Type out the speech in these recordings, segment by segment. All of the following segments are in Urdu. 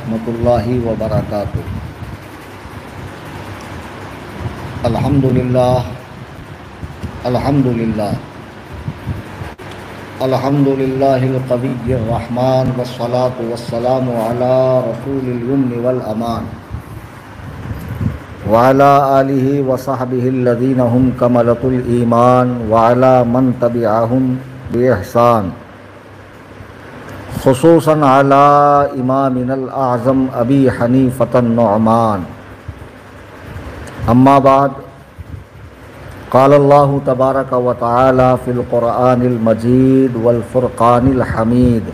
ورحمۃ اللہ وبرکاتہ۔ الحمدللہ الحمدللہ الحمدللہ القوی الرحمن والصلاة والسلام علی رسول الیمن والامان وعلی آلہ وصحبہ الذین هم کملۃ الایمان وعلی من تبعہم بإحسان، خصوصاً علی امامنا الاعظم ابی حنیفۃ النعمان۔ اما بعد، قال اللہ تبارک و تعالی فی القرآن المجید والفرقان الحمید،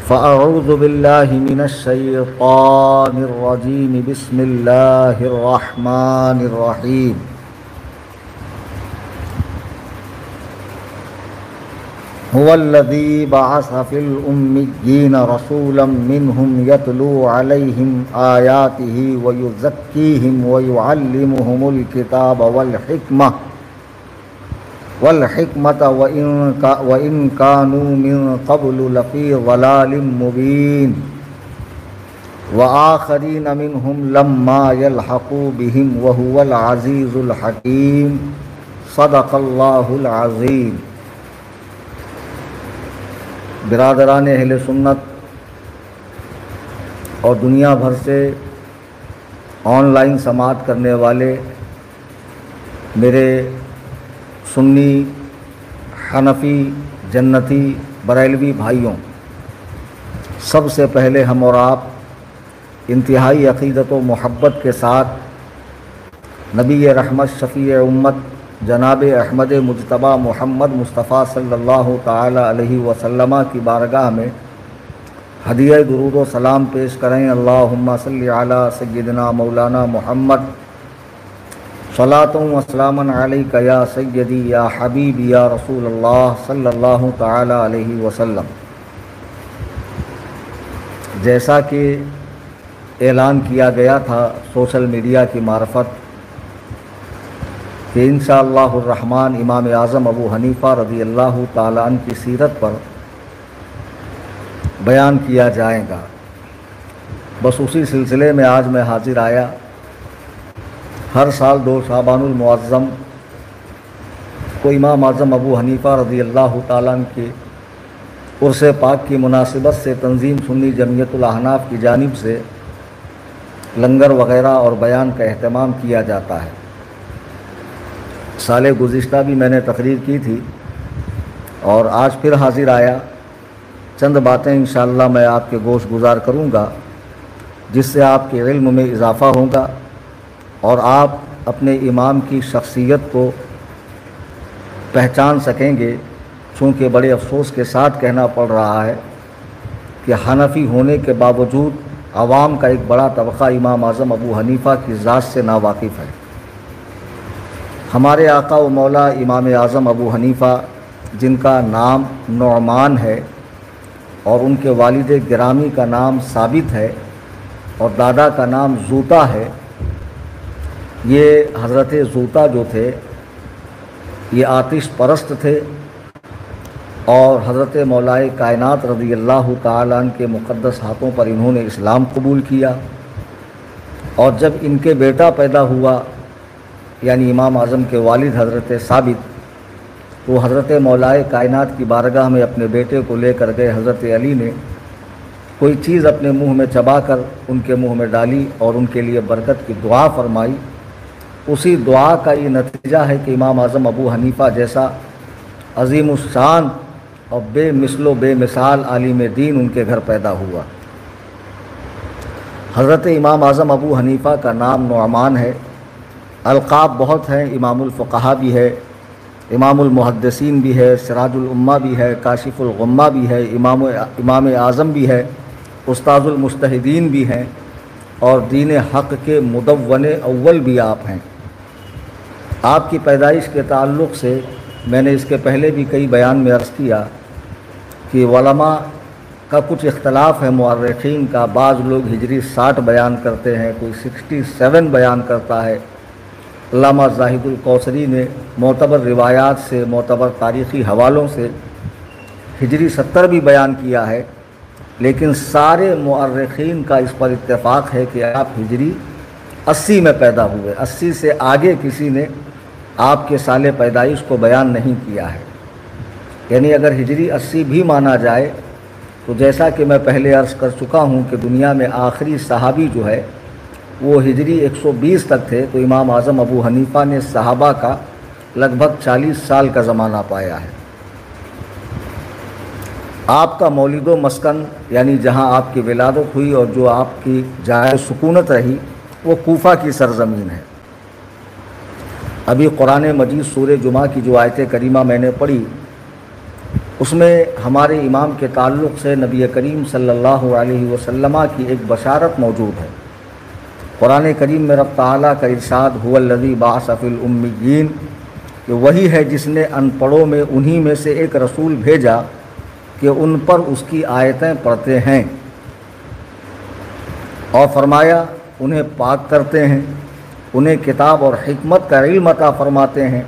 فاعوذ باللہ من الشیطان الرجیم، بسم اللہ الرحمن الرحیم۔ هو الذی بعث فی الأمیین رسولا منہم یتلو علیہم آیاتہ ویزکیہم ویعلمہم الکتاب والحکمۃ وإن کانوا من قبل لفی ضلال مبین وآخرین منہم لما یلحقوا بہم وہو العزیز الحکیم۔ صدق اللہ العظیم۔ برادران اہل سنت اور دنیا بھر سے آن لائن سماعت کرنے والے میرے سنی، حنفی، جنتی، بریلوی بھائیوں، سب سے پہلے ہم اور آپ انتہائی عقیدت و محبت کے ساتھ نبی رحمت شفیع امت جناب احمد مجتبیٰ محمد مصطفیٰ صلی اللہ تعالی علیہ وسلم کی بارگاہ میں ہدیہ درود و سلام پیش کریں۔ اللہم صلی علی سیدنا مولانا محمد، صلاۃ و سلام علیک یا سیدی یا حبیبی یا رسول اللہ صلی اللہ تعالی علیہ وسلم۔ جیسا کہ اعلان کیا گیا تھا سوشل میڈیا کی معرفت کہ انشاءاللہ الرحمن امام اعظم ابو حنیفہ رضی اللہ تعالیٰ عنہ کی سیرت پر بیان کیا جائے گا، بس اسی سلسلے میں آج میں حاضر آیا۔ ہر سال 2 شعبان المعظم کو امام اعظم ابو حنیفہ رضی اللہ تعالیٰ عنہ کے عرس پاک کی مناسبت سے تنظیم سنی جمعیت الاحناف کی جانب سے لنگر وغیرہ اور بیان کا اہتمام کیا جاتا ہے۔ سال گزشتہ بھی میں نے تقریر کی تھی اور آج پھر حاضر آیا۔ چند باتیں انشاءاللہ میں آپ کے گوش گزار کروں گا جس سے آپ کے علم میں اضافہ ہوگا اور آپ اپنے امام کی شخصیت کو پہچان سکیں گے، چونکہ بڑے افسوس کے ساتھ کہنا پڑ رہا ہے کہ حنفی ہونے کے باوجود عوام کا ایک بڑا طبقہ امام اعظم ابو حنیفہ کی ذات سے ناواقف ہے۔ ہمارے آقا و مولا امام اعظم ابو حنیفہ، جن کا نام نعمان ہے اور ان کے والد گرامی کا نام ثابت ہے اور دادا کا نام زوطا ہے، یہ حضرت زوطا جو تھے یہ آتش پرست تھے اور حضرت مولائے کائنات رضی اللہ تعالیٰ عنہ کے مقدس ہاتھوں پر انہوں نے اسلام قبول کیا، اور جب ان کے بیٹا پیدا ہوا یعنی امام اعظم کے والد حضرت ثابت، وہ حضرت مولائے کائنات کی بارگاہ میں اپنے بیٹے کو لے کر گئے۔ حضرت علی نے کوئی چیز اپنے منہ میں چبا کر ان کے منہ میں ڈالی اور ان کے لیے برکت کی دعا فرمائی۔ اسی دعا کا یہ نتیجہ ہے کہ امام اعظم ابو حنیفہ جیسا عظیم الشان اور بے مثل و بے مثال عالم دین ان کے گھر پیدا ہوا۔ حضرت امام اعظم ابو حنیفہ کا نام نعمان ہے۔ القاب بہت ہیں، امام الفقہا بھی ہے، امام المحدثین بھی ہے، سراج الامہ بھی ہے، کاشف الغمہ بھی ہے، امام اعظم بھی ہے، استاذ المجتہدین بھی ہیں، اور دین حق کے مدون اول بھی آپ ہیں۔ آپ کی پیدائش کے تعلق سے میں نے اس کے پہلے بھی کئی بیان میں عرض کیا کہ علماء کا کچھ اختلاف ہے، مورخین کا۔ بعض لوگ ہجری 60 بیان کرتے ہیں، کوئی 67 بیان کرتا ہے۔ علامہ زاہد الکوثری نے معتبر روایات سے، معتبر تاریخی حوالوں سے ہجری 70 بھی بیان کیا ہے، لیکن سارے مورخین کا اس پر اتفاق ہے کہ آپ ہجری 80 میں پیدا ہوئے، 80 سے آگے کسی نے آپ کے سال پیدائش کو بیان نہیں کیا ہے۔ یعنی اگر ہجری 80 بھی مانا جائے تو جیسا کہ میں پہلے عرض کر چکا ہوں کہ دنیا میں آخری صحابی جو ہے وہ ہجری 120 تک تھے، تو امام اعظم ابو حنیفہ نے صحابہ کا لگ بھگ 40 سال کا زمانہ پایا ہے۔ آپ کا مولد و مسکن یعنی جہاں آپ کی ولادت ہوئی اور جو آپ کی جائے سکونت رہی وہ کوفہ کی سرزمین ہے۔ ابھی قرآن مجید سورہ جمعہ کی جو آیت کریمہ میں نے پڑھی اس میں ہمارے امام کے تعلق سے نبی کریم صلی اللہ علیہ وسلم کی ایک بشارت موجود ہے۔ قرآن کریم میں رب تعالیٰ کا ارشاد هو الذی بعث فی الامیین، کہ وہی ہے جس نے ان پڑھوں میں انہی میں سے ایک رسول بھیجا کہ ان پر اس کی آیتیں پڑھتے ہیں، اور فرمایا انہیں پاک کرتے ہیں، انہیں کتاب اور حکمت کا علم عطا فرماتے ہیں،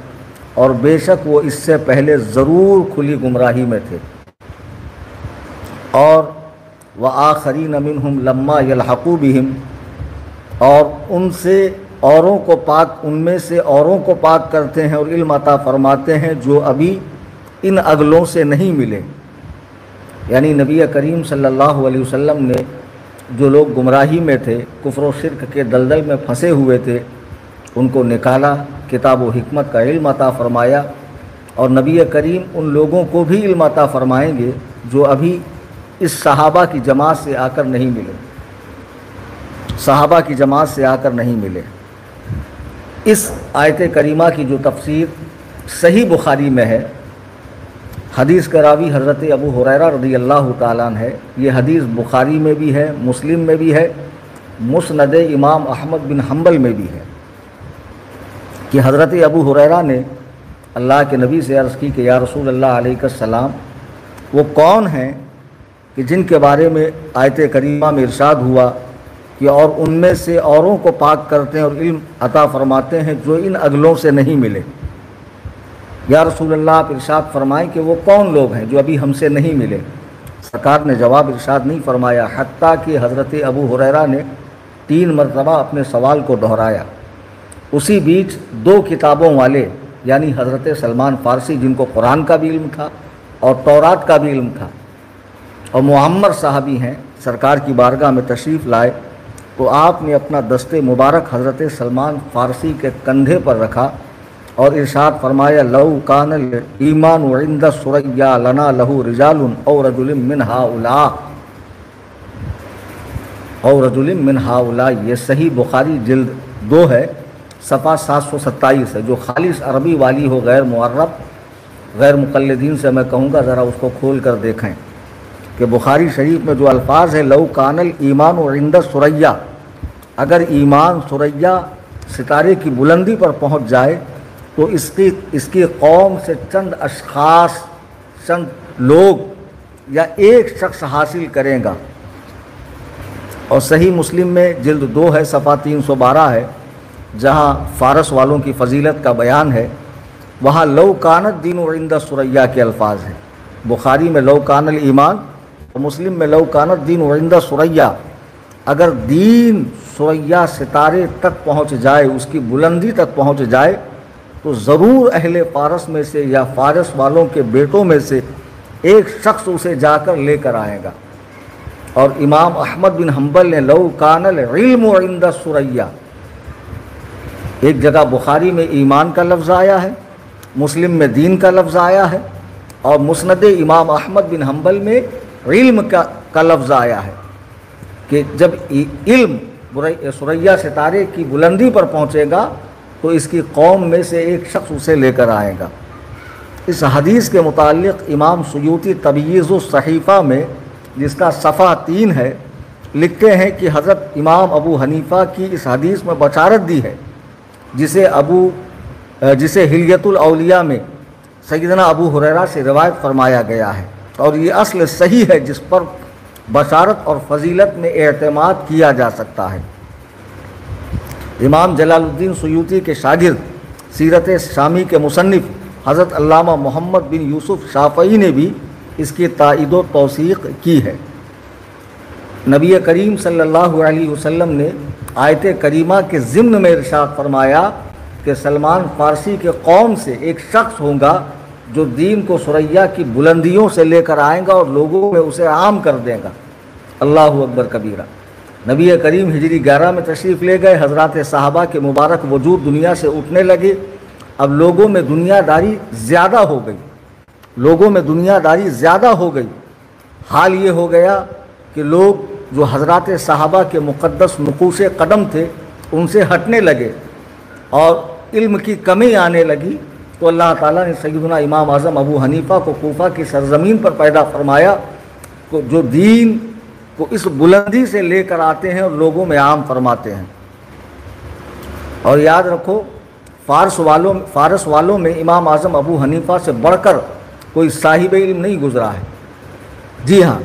اور بے شک وہ اس سے پہلے ضرور کھلی گمراہی میں تھے۔ اور وآخرین منہم لما یلحقوا بہم، اور ان سے اوروں کو پاک، ان میں سے اوروں کو پاک کرتے ہیں اور علم عطا فرماتے ہیں جو ابھی ان اگلوں سے نہیں ملے۔ یعنی نبی کریم صلی اللہ علیہ وسلم نے جو لوگ گمراہی میں تھے، کفر و شرک کے دلدل میں پھنسے ہوئے تھے، ان کو نکالا، کتاب و حکمت کا علم عطا فرمایا، اور نبی کریم ان لوگوں کو بھی علم عطا فرمائیں گے جو ابھی اس صحابہ کی جماعت سے آ کر نہیں ملے، صحابہ کی جماعت سے آ کر نہیں ملے۔ اس آیت کریمہ کی جو تفسیر صحیح بخاری میں ہے، حدیث کا راوی حضرت ابو ہریرہ رضی اللہ تعالیٰ عنہ ہے، یہ حدیث بخاری میں بھی ہے، مسلم میں بھی ہے، مسند امام احمد بن حنبل میں بھی ہے، کہ حضرت ابو ہریرہ نے اللہ کے نبی سے عرض کی کہ یا رسول اللہ علیہ السلام، وہ کون ہیں کہ جن کے بارے میں آیت کریمہ میں ارشاد ہوا کہ اور ان میں سے اوروں کو پاک کرتے ہیں اور علم عطا فرماتے ہیں جو ان اگلوں سے نہیں ملے؟ یا رسول اللہ آپ ارشاد فرمائیں کہ وہ کون لوگ ہیں جو ابھی ہم سے نہیں ملے؟ سرکار نے جواب ارشاد نہیں فرمایا، حتیٰ کہ حضرت ابو ہریرہ نے 3 مرتبہ اپنے سوال کو دہرایا۔ اسی بیچ 2 کتابوں والے یعنی حضرت سلمان فارسی، جن کو قرآن کا بھی علم تھا اور تورات کا بھی علم تھا، اور معمر صحابی ہیں، سرکار کی بارگاہ میں تشریف لائے تو آپ نے اپنا دست مبارک حضرت سلمان فارسی کے کندھے پر رکھا اور ارشاد فرمایا لو کان الایمان عند ثریا لنا له رجال او رجل من هؤلاء او رجل من هؤلاء، یہ صحیح بخاری جلد 2 ہے، صفحہ 727 ہے۔ جو خالص عربی والی ہو، غیر معرب، غیر مقلدین سے میں کہوں گا ذرا اس کو کھول کر دیکھیں کہ بخاری شریف میں جو الفاظ ہے لو کان الایمان عند ثریا، اگر ایمان ثریا ستارے کی بلندی پر پہنچ جائے تو اس کی قوم سے چند اشخاص، چند لوگ یا ایک شخص حاصل کرے گا۔ اور صحیح مسلم میں جلد 2 ہے، صفحہ 312 ہے، جہاں فارس والوں کی فضیلت کا بیان ہے، وہاں لو کانت دین عند ثریا کے الفاظ ہیں۔ بخاری میں لو کان الایمان اور مسلم میں لو کانت دین عند ثریا، اگر دین ثریا ستارے تک پہنچ جائے، اس کی بلندی تک پہنچ جائے تو ضرور اہل فارس میں سے یا فارس والوں کے بیٹوں میں سے ایک شخص اسے جا کر لے کر آئے گا۔ اور امام احمد بن حنبل نے لو کان العلم عند ثریا، ایک جگہ بخاری میں ایمان کا لفظ آیا ہے، مسلم میں دین کا لفظ آیا ہے، اور مسند امام احمد بن حنبل میں علم کا لفظ آیا ہے کہ جب علم ثریا ستارے کی بلندی پر پہنچے گا تو اس کی قوم میں سے ایک شخص اسے لے کر آئے گا۔ اس حدیث کے متعلق امام سیوطی تمییز الصحیفہ میں، جس کا صفحہ 3 ہے، لکھتے ہیں کہ حضرت امام ابو حنیفہ کی اس حدیث میں بشارت دی ہے جسے حلیۃ الاولیاء میں سیدنا ابو ہریرہ سے روایت فرمایا گیا ہے، اور یہ اصل صحیح ہے جس پر بشارت اور فضیلت میں اعتماد کیا جا سکتا ہے۔ امام جلال الدین سیوطی کے شاگرد، سیرت شامی کے مصنف حضرت علامہ محمد بن یوسف شافعی نے بھی اس کی تائید و توثیق کی ہے۔ نبی کریم صلی اللہ علیہ وسلم نے آیت کریمہ کے ضمن میں ارشاد فرمایا کہ سلمان فارسی کے قوم سے ایک شخص ہوگا جو دین کو ثریا کی بلندیوں سے لے کر آئے گا اور لوگوں میں اسے عام کر دے گا۔ اللہ اکبر کبیرہ۔ نبی کریم ہجری 11 میں تشریف لے گئے، حضرات صحابہ کے مبارک وجود دنیا سے اٹھنے لگے۔ اب لوگوں میں دنیا داری زیادہ ہو گئی، لوگوں میں دنیا داری زیادہ ہو گئی۔ حال یہ ہو گیا کہ لوگ جو حضرات صحابہ کے مقدس نقوش قدم تھے ان سے ہٹنے لگے اور علم کی کمی آنے لگی، تو اللہ تعالیٰ نے سیدنا امام اعظم ابو حنیفہ کو کوفہ کی سرزمین پر پیدا فرمایا، جو دین کو اس بلندی سے لے کر آتے ہیں اور لوگوں میں عام فرماتے ہیں۔ اور یاد رکھو، فارس والوں میں امام اعظم ابو حنیفہ سے بڑھ کر کوئی صاحب علم نہیں گزرا ہے۔ جی ہاں،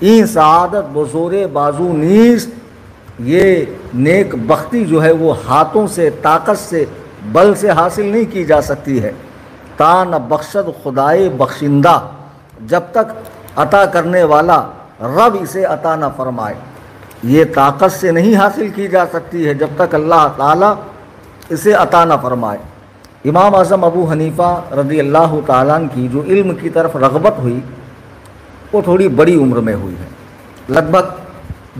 این سعادت بزور بازو نیست، یہ نیک بختی جو ہے وہ ہاتھوں سے، طاقت سے، بل سے حاصل نہیں کی جا سکتی ہے۔ تا نہ بخشد خدائے بخشندہ، جب تک عطا کرنے والا رب اسے عطا نہ فرمائے، یہ طاقت سے نہیں حاصل کی جا سکتی ہے جب تک اللہ تعالیٰ اسے عطا نہ فرمائے۔ امام اعظم ابو حنیفہ رضی اللہ تعالیٰ عنہ کی جو علم کی طرف رغبت ہوئی وہ تھوڑی بڑی عمر میں ہوئی ہے، لگ بھگ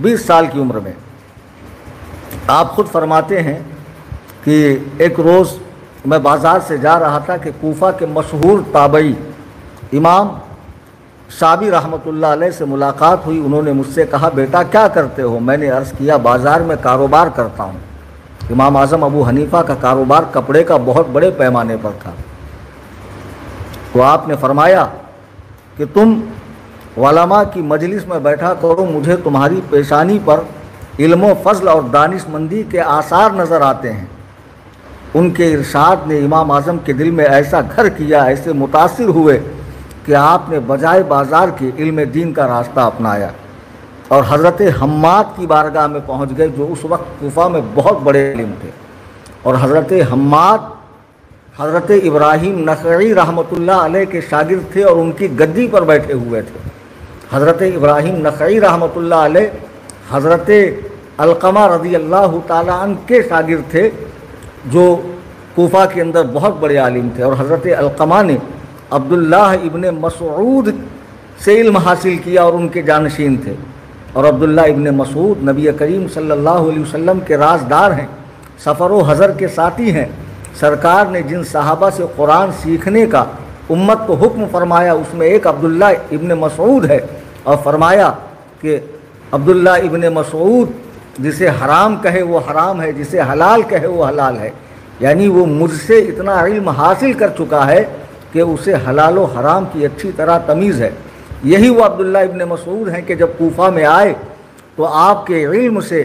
20 سال کی عمر میں۔ آپ خود فرماتے ہیں کہ ایک روز میں بازار سے جا رہا تھا کہ کوفہ کے مشہور تابعی امام شابی رحمۃ اللہ علیہ سے ملاقات ہوئی۔ انہوں نے مجھ سے کہا، بیٹا کیا کرتے ہو؟ میں نے عرض کیا، بازار میں کاروبار کرتا ہوں۔ امام اعظم ابو حنیفہ کا کاروبار کپڑے کا بہت بڑے پیمانے پر تھا۔ تو آپ نے فرمایا کہ تم علماء کی مجلس میں بیٹھا کرو، مجھے تمہاری پیشانی پر علم و فضل اور دانش مندی کے آثار نظر آتے ہیں۔ ان کے ارشاد نے امام اعظم کے دل میں ایسا گھر کیا، ایسے متاثر ہوئے کہ آپ نے بجائے بازار کے علم دین کا راستہ اپنایا اور حضرت حماد کی بارگاہ میں پہنچ گئے، جو اس وقت کوفہ میں بہت بڑے علم تھے۔ اور حضرت حماد حضرت ابراہیم نخعی رحمۃ اللہ علیہ کے شاگرد تھے اور ان کی گدی پر بیٹھے ہوئے تھے۔ حضرت ابراہیم نخعی رحمۃ اللہ علیہ حضرت علقمہ رضی اللہ تعالیٰ عنہ کے شاگرد تھے، جو کوفہ کے اندر بہت بڑے عالم تھے۔ اور حضرت علقمہ نے عبداللہ ابن مسعود سے علم حاصل کیا اور ان کے جانشین تھے۔ اور عبداللہ ابن مسعود نبی کریم صلی اللہ علیہ وسلم کے رازدار ہیں، سفر و حضر کے ساتھی ہیں۔ سرکار نے جن صحابہ سے قرآن سیکھنے کا امت کو حکم فرمایا اس میں ایک عبداللہ ابن مسعود ہے، اور فرمایا کہ عبداللہ ابن مسعود جسے حرام کہے وہ حرام ہے، جسے حلال کہے وہ حلال ہے، یعنی وہ مجھ سے اتنا علم حاصل کر چکا ہے کہ اسے حلال و حرام کی اچھی طرح تمیز ہے۔ یہی وہ عبداللہ ابن مسعود ہیں کہ جب کوفہ میں آئے تو آپ کے علم سے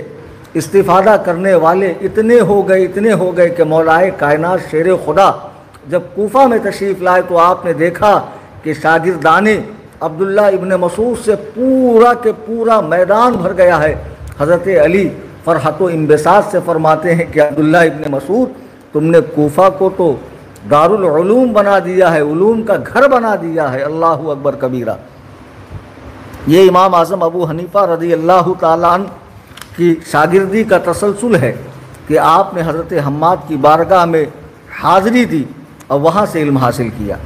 استفادہ کرنے والے اتنے ہو گئے کہ مولائے کائنات شیر خدا جب کوفہ میں تشریف لائے تو آپ نے دیکھا کہ شاگردان عبداللہ ابن مسعود سے پورا کے پورا میدان بھر گیا ہے۔ حضرت علی فرحت و انبساط سے فرماتے ہیں کہ عبداللہ ابن مسعود، تم نے کوفہ کو تو دارالعلوم بنا دیا ہے، علوم کا گھر بنا دیا ہے۔ اللہ اکبر کبیرہ۔ یہ امام اعظم ابو حنیفہ رضی اللہ تعالیٰ عنہ کی شاگردی کا تسلسل ہے کہ آپ نے حضرت حماد کی بارگاہ میں حاضری دی اور وہاں سے علم حاصل کیا۔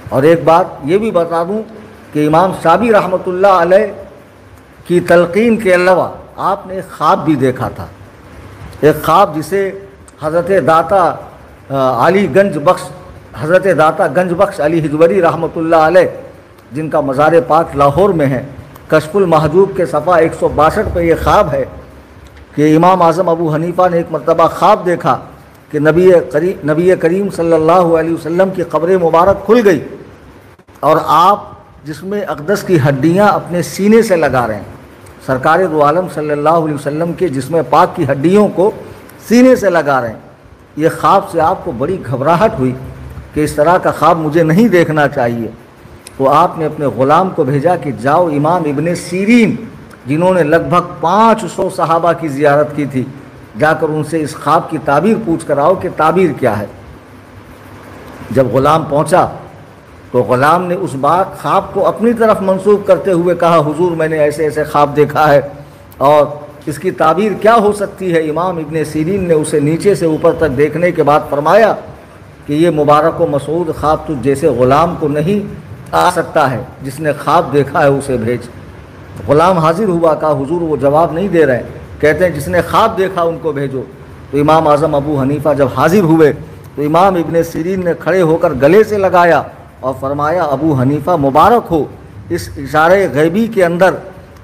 اور ایک بات یہ بھی بتا دوں کہ امام شابی رحمۃ اللہ علیہ کی تلقین کے علاوہ آپ نے ایک خواب بھی دیکھا تھا، ایک خواب جسے حضرت داتا گنج بخش علی ہجوری رحمۃ اللہ علیہ، جن کا مزار پاک لاہور میں ہے، کشف المحجوب کے صفحہ 162 پہ یہ خواب ہے کہ امام اعظم ابو حنیفہ نے ایک مرتبہ خواب دیکھا کہ نبی کریم صلی اللہ علیہ وسلم کی قبر مبارک کھل گئی اور آپ جسم اقدس کی ہڈیاں اپنے سینے سے لگا رہے ہیں۔ سرکار دو عالم صلی اللہ علیہ وسلم کے جسم پاک کی ہڈیوں کو سینے سے لگا رہے ہیں۔ یہ خواب سے آپ کو بڑی گھبراہٹ ہوئی کہ اس طرح کا خواب مجھے نہیں دیکھنا چاہیے، تو آپ نے اپنے غلام کو بھیجا کہ جاؤ امام ابن سیرین، جنہوں نے لگ بھگ 500 صحابہ کی زیارت کی تھی، جا کر ان سے اس خواب کی تعبیر پوچھ کر آؤ کہ تعبیر کیا ہے۔ جب غلام پہنچا تو غلام نے اس خواب کو اپنی طرف منسوب کرتے ہوئے کہا، حضور میں نے ایسے ایسے خواب دیکھا ہے اور اس کی تعبیر کیا ہو سکتی ہے؟ امام ابن سیرین نے اسے نیچے سے اوپر تک دیکھنے کے بعد فرمایا کہ یہ مبارک و مسعود خواب تجھ جیسے غلام کو نہیں آ سکتا ہے، جس نے خواب دیکھا ہے اسے بھیج۔ غلام حاضر ہوا، کہا حضور وہ جواب نہیں دے رہے، کہتے ہیں جس نے خواب دیکھا ان کو بھیجو۔ تو امام اعظم ابو حنیفہ جب حاضر ہوئے تو امام ابن سیرین نے کھڑے ہو کر گلے سے لگایا اور فرمایا ابو حنیفہ مبارک ہو، اس اشارے غیبی کے اندر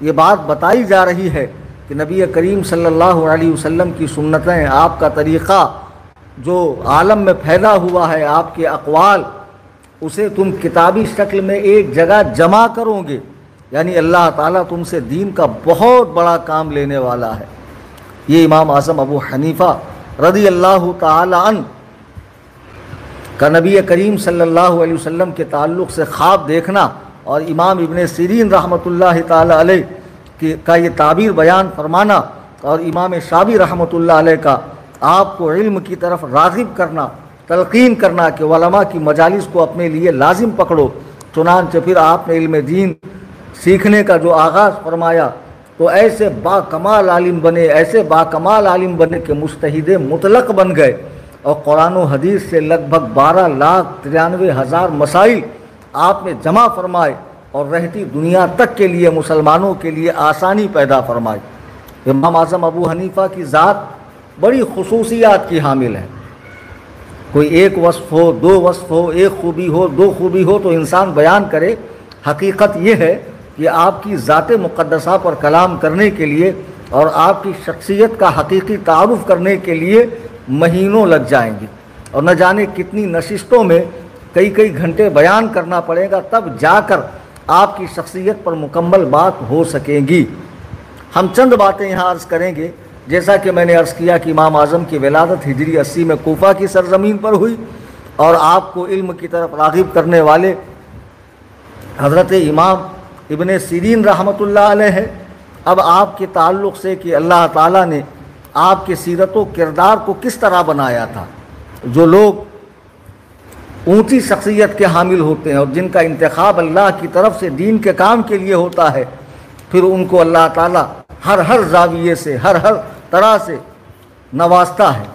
یہ بات بتائی جا رہی ہے کہ نبی کریم صلی اللہ علیہ وسلم کی سنتیں، آپ کا طریقہ جو عالم میں پھیلا ہوا ہے، آپ کے اقوال، اسے تم کتابی شکل میں ایک جگہ جمع کرو گے، یعنی اللہ تعالیٰ تم سے دین کا بہت بڑا کام لینے والا ہے۔ یہ امام اعظم ابو حنیفہ رضی اللہ تعالی عنہ کا نبی کریم صلی اللہ علیہ وسلم کے تعلق سے خواب دیکھنا اور امام ابن سیرین رحمۃ اللہ تعالی علیہ کا یہ تعبیر بیان فرمانا اور امام شافعی رحمۃ اللہ علیہ کا آپ کو علم کی طرف راغب کرنا، تلقین کرنا کہ علماء کی مجالس کو اپنے لیے لازم پکڑو۔ چنانچہ پھر آپ نے علم دین سیکھنے کا جو آغاز فرمایا تو ایسے باکمال عالم بنے، ایسے باکمال عالم بنے کہ مجتہد مطلق بن گئے، اور قرآن و حدیث سے لگ بھگ 12,93,000 مسائل آپ نے جمع فرمائے اور رہتی دنیا تک کے لیے مسلمانوں کے لیے آسانی پیدا فرمائی۔ امام اعظم ابو حنیفہ کی ذات بڑی خصوصیات کی حامل ہے۔ کوئی ایک وصف ہو، دو وصف ہو، ایک خوبی ہو، دو خوبی ہو تو انسان بیان کرے، حقیقت یہ ہے کہ آپ کی ذات مقدسہ پر کلام کرنے کے لیے اور آپ کی شخصیت کا حقیقی تعارف کرنے کے لیے مہینوں لگ جائیں گے، اور نہ جانے کتنی نشستوں میں کئی گھنٹے بیان کرنا پڑے گا، تب جا کر آپ کی شخصیت پر مکمل بات ہو سکے گی۔ ہم چند باتیں یہاں عرض کریں گے۔ جیسا کہ میں نے عرض کیا کہ امام اعظم کی ولادت ہجری 80 میں کوفہ کی سرزمین پر ہوئی، اور آپ کو علم کی طرف راغب کرنے والے حضرت امام ابن سیرین رحمۃ اللہ علیہ ہے۔ اب آپ کے تعلق سے کہ اللہ تعالیٰ نے آپ کے سیرت و کردار کو کس طرح بنایا تھا۔ جو لوگ اونچی شخصیت کے حامل ہوتے ہیں اور جن کا انتخاب اللہ کی طرف سے دین کے کام کے لیے ہوتا ہے، پھر ان کو اللہ تعالیٰ ہر زاویے سے، ہر طرح سے نوازتا ہے،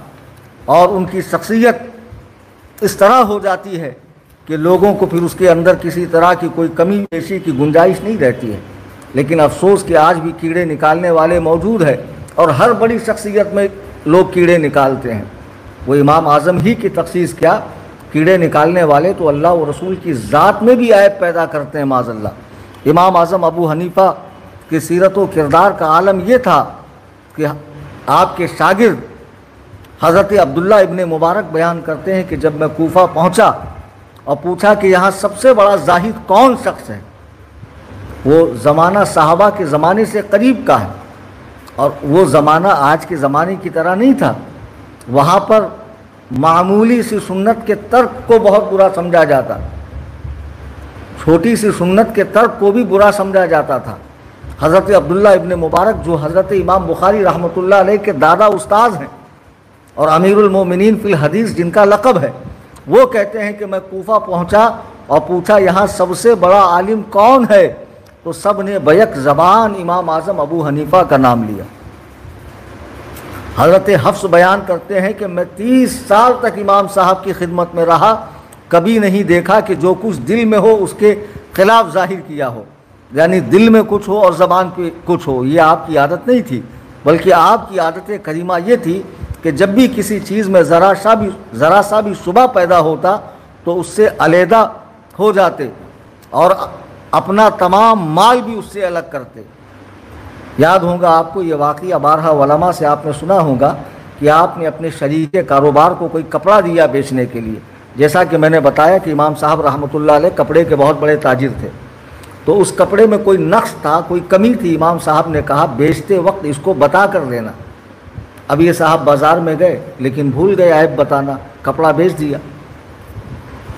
اور ان کی شخصیت اس طرح ہو جاتی ہے کہ لوگوں کو پھر اس کے اندر کسی طرح کی کوئی کمی بیشی کی گنجائش نہیں رہتی ہے۔ لیکن افسوس کہ آج بھی کیڑے نکالنے والے موجود ہیں، اور ہر بڑی شخصیت میں لوگ کیڑے نکالتے ہیں۔ وہ امام اعظم ہی کی تخصیص کیا، کیڑے نکالنے والے تو اللہ و رسول کی ذات میں بھی عیب پیدا کرتے ہیں معاذ اللہ۔ امام اعظم ابو حنیفہ کی سیرت و کردار کا عالم یہ تھا کہ آپ کے شاگرد حضرت عبداللہ ابن مبارک بیان کرتے ہیں کہ جب میں کوفہ پہنچا اور پوچھا کہ یہاں سب سے بڑا زاہد کون شخص ہے، وہ زمانہ صحابہ کے زمانے سے قریب کا ہے، اور وہ زمانہ آج کے زمانے کی طرح نہیں تھا۔ وہاں پر معمولی سی سنت کے ترک کو بہت برا سمجھا جاتا، چھوٹی سی سنت کے ترک کو بھی برا سمجھا جاتا تھا۔ حضرت عبداللہ ابن مبارک جو حضرت امام بخاری رحمۃ اللہ علیہ کے دادا استاذ ہیں اور امیر المومنین فی الحدیث جن کا لقب ہے، وہ کہتے ہیں کہ میں کوفہ پہنچا اور پوچھا یہاں سب سے بڑا عالم کون ہے، تو سب نے بیک زبان امام اعظم ابو حنیفہ کا نام لیا۔ حضرت حفص بیان کرتے ہیں کہ میں 30 سال تک امام صاحب کی خدمت میں رہا، کبھی نہیں دیکھا کہ جو کچھ دل میں ہو اس کے خلاف ظاہر کیا ہو، یعنی دل میں کچھ ہو اور زبان پہ کچھ ہو۔ یہ آپ کی عادت نہیں تھی، بلکہ آپ کی عادت کریمہ یہ تھی کہ جب بھی کسی چیز میں ذرا سا بھی شبہ پیدا ہوتا تو اس سے علیحدہ ہو جاتے اور اپنا تمام مال بھی اس سے الگ کرتے۔ یاد ہوگا آپ کو یہ واقعہ، بارہا علماء سے آپ نے سنا ہوگا کہ آپ نے اپنے شریک کاروبار کو کوئی کپڑا دیا بیچنے کے لیے۔ جیسا کہ میں نے بتایا کہ امام صاحب رحمۃ اللہ علیہ کپڑے کے بہت بڑے تاجر تھے، تو اس کپڑے میں کوئی نقص تھا، کوئی کمی تھی۔ امام صاحب نے کہا بیچتے وقت اس کو بتا کر دینا۔ اب یہ صاحب بازار میں گئے لیکن بھول گئے عیب بتانا، کپڑا بیچ دیا،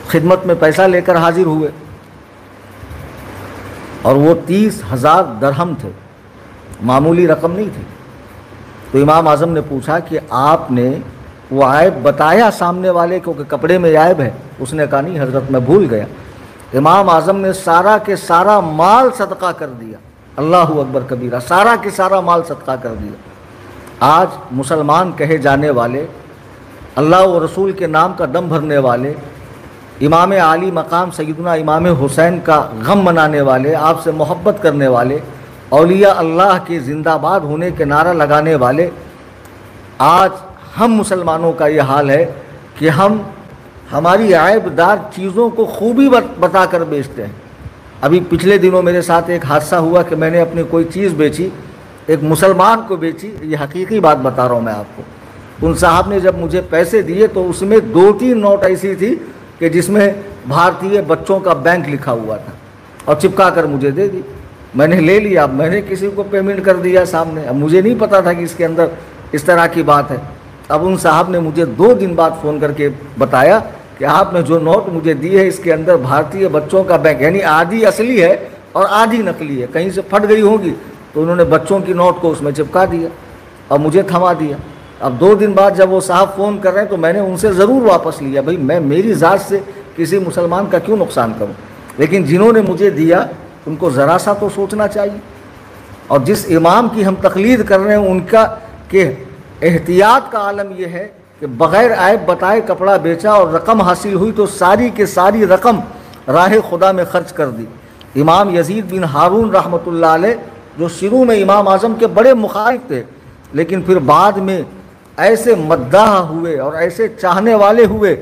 خدمت میں پیسہ لے کر حاضر ہوئے، اور وہ 30,000 درہم تھے، معمولی رقم نہیں تھی۔ تو امام اعظم نے پوچھا کہ آپ نے وہ عیب بتایا سامنے والے کو کہ کپڑے میں عیب ہے؟ اس نے کہا نہیں حضرت میں بھول گیا۔ امام اعظم نے سارا کے سارا مال صدقہ کر دیا، اللہ اکبر کبیرہ، سارا کے سارا مال صدقہ کر دیا۔ آج مسلمان کہے جانے والے، اللہ و رسول کے نام کا دم بھرنے والے، امام عالی مقام سیدنا امام حسین کا غم منانے والے، آپ سے محبت کرنے والے، اولیاء اللہ کے زندہ باد ہونے کے نعرہ لگانے والے، آج ہم مسلمانوں کا یہ حال ہے کہ ہم ہماری عیب دار چیزوں کو خوبی بتا کر بیچتے ہیں۔ ابھی پچھلے دنوں میرے ساتھ ایک حادثہ ہوا کہ میں نے اپنی کوئی چیز بیچی، ایک مسلمان کو بیچی، یہ حقیقی بات بتا رہا ہوں میں آپ کو۔ ان صاحب نے جب مجھے پیسے دیے تو اس میں 2-3 نوٹ ایسی تھی کہ جس میں بھارتیہ بچوں کا بینک لکھا ہوا تھا، اور چپکا کر مجھے دے دی۔ میں نے لے لیا، اب میں نے کسی کو پیمنٹ کر دیا سامنے، اب مجھے نہیں پتا تھا کہ اس کے اندر اس طرح کی بات ہے۔ اب ان صاحب نے مجھے 2 دن بعد فون کر کے بتایا کہ آپ نے جو نوٹ مجھے دی ہے اس کے اندر بھارتیہ بچوں کا بینک، یعنی آدھی اصلی ہے اور آدھی نقلی ہے، کہیں سے پھٹ گئی ہوگی تو انہوں نے بچوں کی نوٹ کو اس میں چپکا دیا اور مجھے تھما دیا۔ اب 2 دن بعد جب وہ صاحب فون کر رہے ہیں تو میں نے ان سے ضرور واپس لیا، بھائی میں میری ذات سے کسی مسلمان کا کیوں نقصان کروں، لیکن جنہوں نے مجھے دیا ان کو ذرا سا تو سوچنا چاہیے۔ اور جس امام کی ہم تقلید کر رہے ہیں ان کا کہ احتیاط کا عالم یہ ہے کہ بغیر عیب بتائے کپڑا بیچا اور رقم حاصل ہوئی تو ساری کے ساری رقم راہ خدا میں خرچ کر دی۔ امام یزید بن ہارون رحمۃ اللہ علیہ جو شروع میں امام اعظم کے بڑے مخالف تھے، لیکن پھر بعد میں ایسے مداح ہوئے اور ایسے چاہنے والے ہوئے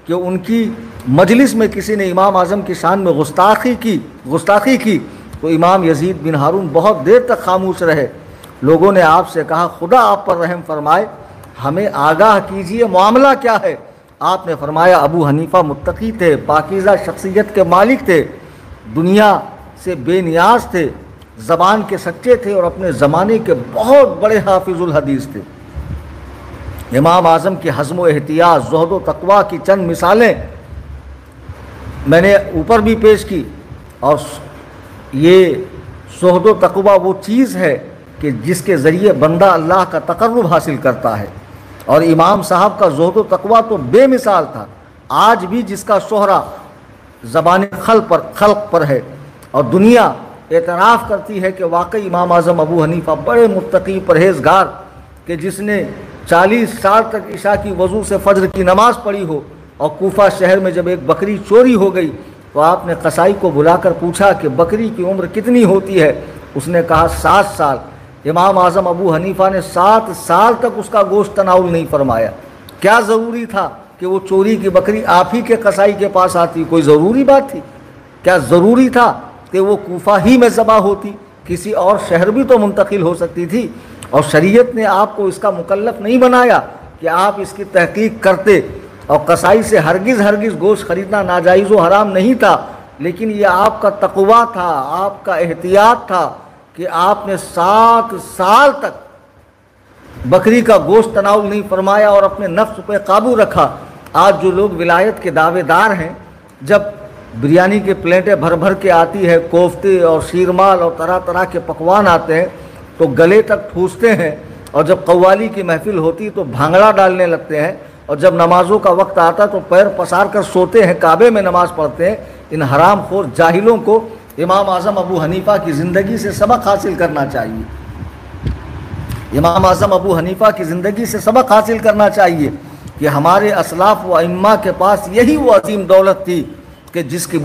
کہ ان کی مجلس میں کسی نے امام اعظم کی شان میں گستاخی کی تو امام یزید بن ہارون بہت دیر تک خاموش رہے۔ لوگوں نے آپ سے کہا خدا آپ پر رحم فرمائے، ہمیں آگاہ کیجئے معاملہ کیا ہے؟ آپ نے فرمایا ابو حنیفہ متقی تھے، پاکیزہ شخصیت کے مالک تھے، دنیا سے بے نیاز تھے، زبان کے سچے تھے اور اپنے زمانے کے بہت بڑے حافظ الحدیث تھے۔ امام اعظم کے حزم و احتیاط، زہد و تقویٰ کی چند مثالیں میں نے اوپر بھی پیش کی، اور یہ زہد و تقویٰ وہ چیز ہے کہ جس کے ذریعے بندہ اللہ کا تقرب حاصل کرتا ہے، اور امام صاحب کا زہد و تقویٰ تو بے مثال تھا۔ آج بھی جس کا شہرہ زبان خلق پر ہے اور دنیا اعتراف کرتی ہے کہ واقعی امام اعظم ابو حنیفہ بڑے متقی پرہیزگار، کہ جس نے 40 سال تک عشاء کی وضو سے فجر کی نماز پڑھی ہو، اور کوفہ شہر میں جب ایک بکری چوری ہو گئی تو آپ نے قصائی کو بلا کر پوچھا کہ بکری کی عمر کتنی ہوتی ہے؟ اس نے کہا 7 سال۔ امام اعظم ابو حنیفہ نے 7 سال تک اس کا گوشت تناول نہیں فرمایا۔ کیا ضروری تھا کہ وہ چوری کی بکری آپ ہی کے قصائی کے پاس آتی؟ کوئی ضروری بات تھی؟ کیا ضروری تھا کہ وہ کوفہ ہی میں ذبح ہوتی؟ کسی اور شہر بھی تو منتقل ہو سکتی تھی، اور شریعت نے آپ کو اس کا مکلف نہیں بنایا کہ آپ اس کی تحقیق کرتے، اور قصائی سے ہرگز گوشت خریدنا ناجائز و حرام نہیں تھا، لیکن یہ آپ کا تقویٰ تھا، آپ کا احتیاط تھا کہ آپ نے 7 سال تک بکری کا گوشت تناول نہیں فرمایا اور اپنے نفس پہ قابو رکھا۔ آج جو لوگ ولایت کے دعوے دار ہیں، جب بریانی کے پلیٹیں بھر کے آتی ہے، کوفتے اور شیرمال اور طرح طرح کے پکوان آتے ہیں تو گلے تک ٹھوستے ہیں، اور جب قوالی کی محفل ہوتی تو بھانگڑا ڈالنے لگتے ہیں، اور جب نمازوں کا وقت آتا تو پیر پسار کر سوتے ہیں، کعبے میں نماز پڑھتے ہیں۔ ان حرام خور جاہلوں کو امام اعظم ابو حنیفہ کی زندگی سے سبق حاصل کرنا چاہیے۔ امام اعظم ابو حنیفہ کی زندگی سے سبق حاصل کرنا چاہیے کہ ہمارے اسلاف و ائمہ کے پاس یہی وہ عظیم دولت تھی کہ جس کی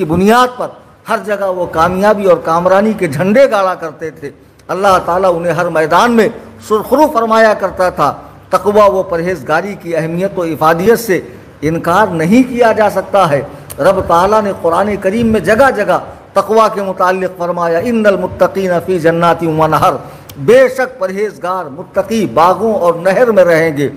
بنیاد پر ہر جگہ وہ کامیابی اور کامرانی کے جھنڈے گاڑا کرتے تھے۔ اللہ تعالیٰ انہیں ہر میدان میں سرخرو فرمایا کرتا تھا۔ تقویٰ و پرہیزگاری کی اہمیت و افادیت سے انکار نہیں کیا جا سکتا ہے۔ رب تعالیٰ نے قرآن کریم میں جگہ جگہ تقویٰ کے متعلق فرمایا ان المتقین فی جنات و نہر، بے شک پرہیزگار متقی باغوں اور نہر میں رہیں گے۔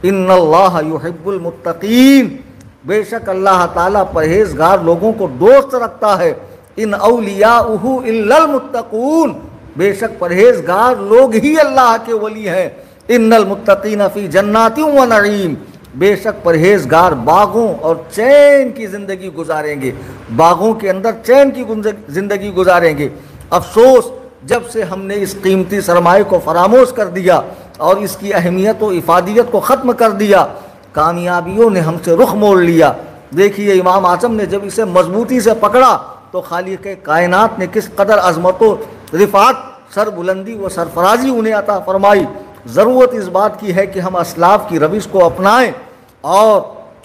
ان اللہ یحب المتقین، بے شک اللہ تعالیٰ پرہیزگار لوگوں کو دوست رکھتا ہے۔ ان اولیاؤہ الا المتقون، بے شک پرہیزگار لوگ ہی اللہ کے ولی ہیں۔ ان المتقین فی جنات و نعیم، بے شک پرہیزگار باغوں اور چین کی زندگی گزاریں گے، باغوں کے اندر چین کی زندگی گزاریں گے۔ افسوس جب سے ہم نے اس قیمتی سرمایہ کو فراموش کر دیا اور اس کی اہمیت و افادیت کو ختم کر دیا، کامیابیوں نے ہم سے رخ موڑ لیا۔ دیکھیے امام اعظم نے جب اسے مضبوطی سے پکڑا تو خالق کائنات نے کس قدر عظمت و رفعت، سر بلندی و سرفرازی انہیں عطا فرمائی۔ ضرورت اس بات کی ہے کہ ہم اسلاف کی روش کو اپنائیں اور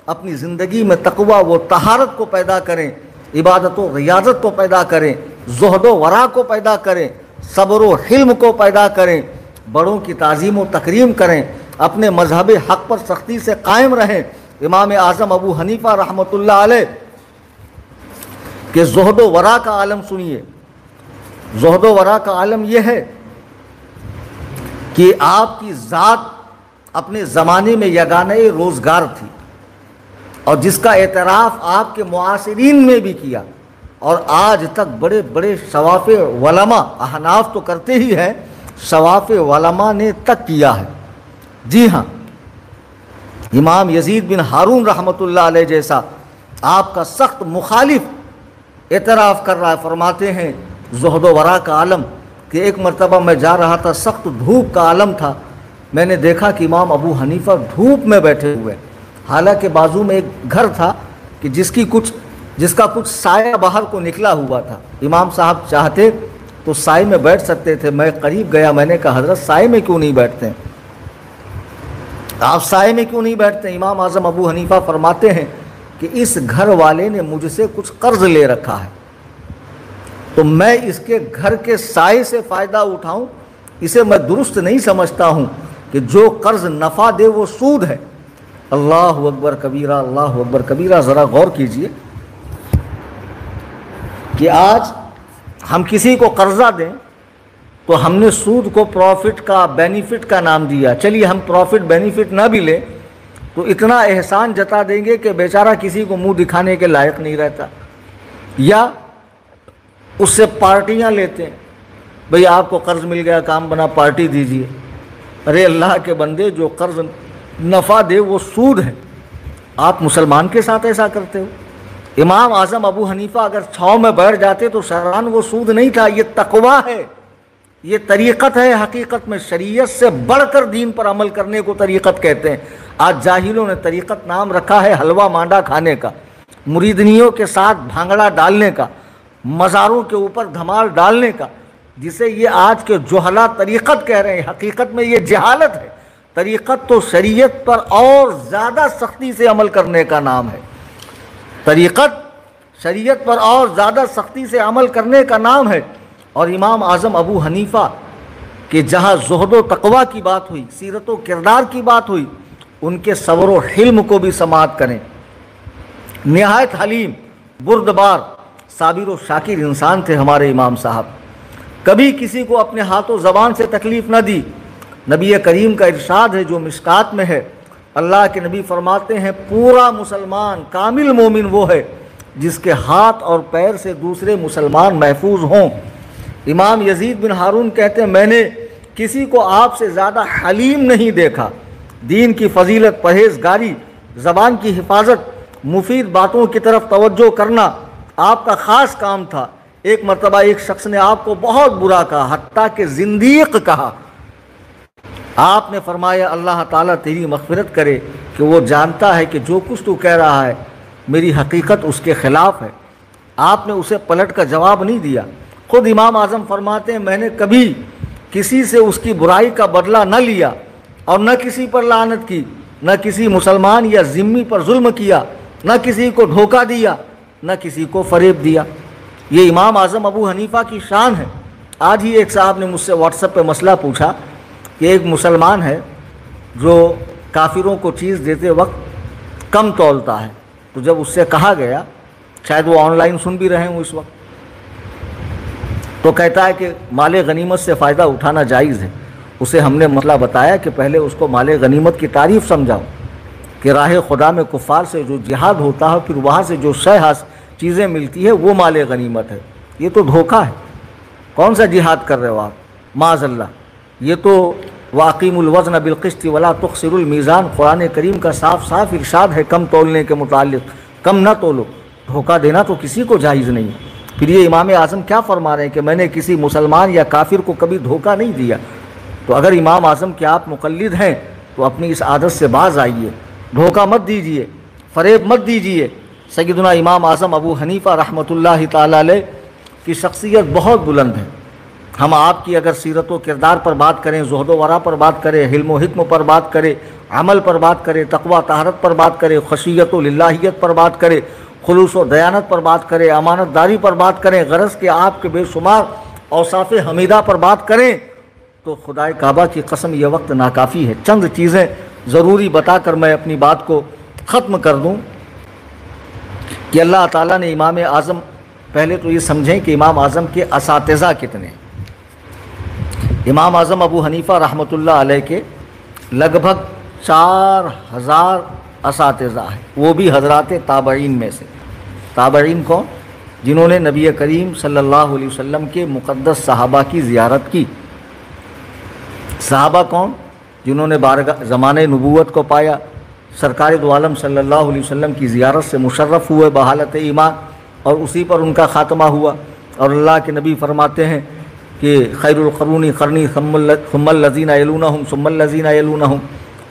اپنی زندگی میں تقوی و طہارت کو پیدا کریں، عبادت و ریاضت کو پیدا کریں، زہد و ورع کو پیدا کریں، صبر و حلم کو پیدا کریں، بڑوں کی تعظیم و تکریم کریں، اپنے مذہب حق پر سختی سے قائم رہیں۔ امام اعظم ابو حنیفہ رحمۃ اللہ علیہ کہ زہد و ورع کا عالم سنیے۔ زہد و ورع کا عالم یہ ہے کہ آپ کی ذات اپنے زمانے میں یگانہ روزگار تھی، اور جس کا اعتراف آپ کے معاصرین میں بھی کیا، اور آج تک بڑے بڑے شواف علماء، احناف تو کرتے ہی ہیں، شواف علماء نے تک کیا ہے۔ جی ہاں، امام یزید بن ہارون رحمۃ اللہ علیہ جیسا آپ کا سخت مخالف اعتراف کر رہا ہے، فرماتے ہیں زہد و ورع کا عالم کہ ایک مرتبہ میں جا رہا تھا، سخت دھوپ کا عالم تھا، میں نے دیکھا کہ امام ابو حنیفہ دھوپ میں بیٹھے ہوئے، حالانکہ بازو میں ایک گھر تھا کہ جس کا کچھ سایہ باہر کو نکلا ہوا تھا۔ امام صاحب چاہتے تو سائے میں بیٹھ سکتے تھے، میں قریب گیا، میں نے کہا حضرت سائے میں کیوں نہیں بیٹھتے، آپ سائے میں کیوں نہیں بیٹھتے؟ امام اعظم ابو حنیفہ فرماتے ہیں کہ اس گھر والے نے مجھ سے کچھ قرض لے رکھا ہے، تو میں اس کے گھر کے سائے سے فائدہ اٹھاؤں، اسے میں درست نہیں سمجھتا ہوں کہ جو قرض نفع دے وہ سود ہے۔ اللہ اکبر کبیرہ، اللہ اکبر کبیرہ۔ ذرا غور کیجئے کہ آج ہم کسی کو قرضہ دیں تو ہم نے سود کو پروفٹ کا، بینیفٹ کا نام دیا، چلیے ہم پروفٹ بینیفٹ نہ بھی لیں تو اتنا احسان جتا دیں گے کہ بیچارہ کسی کو منہ دکھانے کے لائق نہیں رہتا، یا اس سے پارٹیاں لیتے ہیں، بھئی آپ کو قرض مل گیا، کام بنا، پارٹی دیجئے۔ ارے اللہ کے بندے، جو قرض نفع دے وہ سود ہے، آپ مسلمان کے ساتھ ایسا کرتے ہو؟ امام اعظم ابو حنیفہ اگر چھاؤں میں بیٹھ جاتے تو شرعاً وہ سود نہیں تھا، یہ تقوی ہے، یہ طریقت ہے۔ حقیقت میں شریعت سے بڑھ کر دین پر عمل کرنے کو طریقت کہتے ہیں۔ آج جاہلوں نے طریقت نام رکھا ہے حلوہ مانڈا کھانے کا، مریدنیوں کے ساتھ بھانگڑا ڈالنے کا، مزاروں کے اوپر دھمال ڈالنے کا، جسے یہ آج کے جہلا طریقت کہہ رہے ہیں۔ حقیقت میں یہ جہالت ہے۔ طریقت تو شریعت پر اور زیادہ سختی سے عمل کرنے کا نام ہے۔ طریقت شریعت پر اور زیادہ سختی سے عمل کرنے کا نام ہے۔ اور امام اعظم ابو حنیفہ کہ جہاں زہد و تقوی کی بات ہوئی، سیرت و کردار کی بات ہوئی، ان کے صبر و حلم کو بھی سماعت کریں۔ نہایت حلیم، بردبار، صابر و شاکر انسان تھے ہمارے امام صاحب، کبھی کسی کو اپنے ہاتھ و زبان سے تکلیف نہ دی۔ نبی کریم کا ارشاد ہے جو مشکات میں ہے، اللہ کے نبی فرماتے ہیں پورا مسلمان، کامل مومن وہ ہے جس کے ہاتھ اور پیر سے دوسرے مسلمان محفوظ ہوں۔ امام یزید بن ہارون کہتے ہیں میں نے کسی کو آپ سے زیادہ حلیم نہیں دیکھا۔ دین کی فضیلت، پرہیزگاری، زبان کی حفاظت، مفید باتوں کی طرف توجہ کرنا آپ کا خاص کام تھا۔ ایک مرتبہ ایک شخص نے آپ کو بہت برا کہا، حتیٰ کہ زندیق کہا۔ آپ نے فرمایا اللہ تعالیٰ تیری مغفرت کرے کہ وہ جانتا ہے کہ جو کچھ تو کہہ رہا ہے میری حقیقت اس کے خلاف ہے۔ آپ نے اسے پلٹ کا جواب نہیں دیا۔ خود امام اعظم فرماتے ہیں میں نے کبھی کسی سے اس کی برائی کا بدلہ نہ لیا، اور نہ کسی پر لعنت کی، نہ کسی مسلمان یا ذمی پر ظلم کیا، نہ کسی کو دھوکہ دیا، نہ کسی کو فریب دیا۔ یہ امام اعظم ابو حنیفہ کی شان ہے۔ آج ہی ایک صاحب نے مجھ سے واٹس ایپ پہ مسئلہ پوچھا کہ ایک مسلمان ہے جو کافروں کو چیز دیتے وقت کم تولتا ہے، تو جب اس سے کہا گیا، شاید وہ آن لائن سن بھی رہے ہوں اس وقت، تو کہتا ہے کہ مال غنیمت سے فائدہ اٹھانا جائز ہے۔ اسے ہم نے مسئلہ بتایا کہ پہلے اس کو مال غنیمت کی تعریف سمجھاؤ کہ راہ خدا میں کفار سے جو جہاد ہوتا ہے پھر وہاں سے جو چیزیں ملتی ہے وہ مال غنیمت ہے۔ یہ تو دھوکہ ہے، کون سا جہاد کر رہے ہو آپ؟ معاذ اللہ، یہ تو وَأَقِيمُوا الْوَزْنَ بِالْقِسْطِ وَلَا تُخْسِرُوا الْمِيزَانَ، قرآن کریم کا صاف صاف ارشاد ہے کم تولنے کے متعلق، کم نہ تولو۔ دھوکہ دینا تو کسی کو جائز نہیں۔ پھر یہ امام اعظم کیا فرما رہے ہیں کہ میں نے کسی مسلمان یا کافر کو کبھی دھوکہ نہیں دیا۔ تو اگر امام اعظم کے آپ مقلد ہیں تو اپنی اس عادت سے باز آئیے، دھوکہ مت دیجیے، فریب مت دیجیے، سیدنا امام اعظم ابو حنیفہ رحمۃ اللہ تعالی علیہ کی شخصیت بہت بلند ہے۔ ہم آپ کی اگر سیرت و کردار پر بات کریں، زہد و ورع پر بات کریں، حلم و حکم پر بات کریں، عمل پر بات کریں، تقوی طہارت پر بات کریں، خشیت و للہیت پر بات کریں، خلوص و دیانت پر بات کریں، امانت داری پر بات کریں، غرض کہ آپ کے بے شمار اوصاف حمیدہ پر بات کریں، تو خدائے کعبہ کی قسم یہ وقت ناکافی ہے۔ چند چیزیں ضروری بتا کر میں اپنی بات کو ختم کر دوں کہ اللہ تعالیٰ نے امام اعظم، پہلے تو یہ سمجھیں کہ امام اعظم کے اساتذہ کتنے ہیں۔ امام اعظم ابو حنیفہ رحمۃ اللہ علیہ کے لگ بھگ 4000 اساتذہ ہیں، وہ بھی حضرات تابعین میں سے۔ تابعین کون؟ جنہوں نے نبی کریم صلی اللہ علیہ وسلم کے مقدس صحابہ کی زیارت کی۔ صحابہ کون؟ جنہوں نے زمانہ نبوت کو پایا، سرکار دو عالم صلی اللہ علیہ وسلم کی زیارت سے مشرف ہوئے بحالت ایمان، اور اسی پر ان کا خاتمہ ہوا۔ اور اللہ کے نبی فرماتے ہیں کہ خیر القرون قرنی ثم الذین یلونہم ثم الذین یلونہم،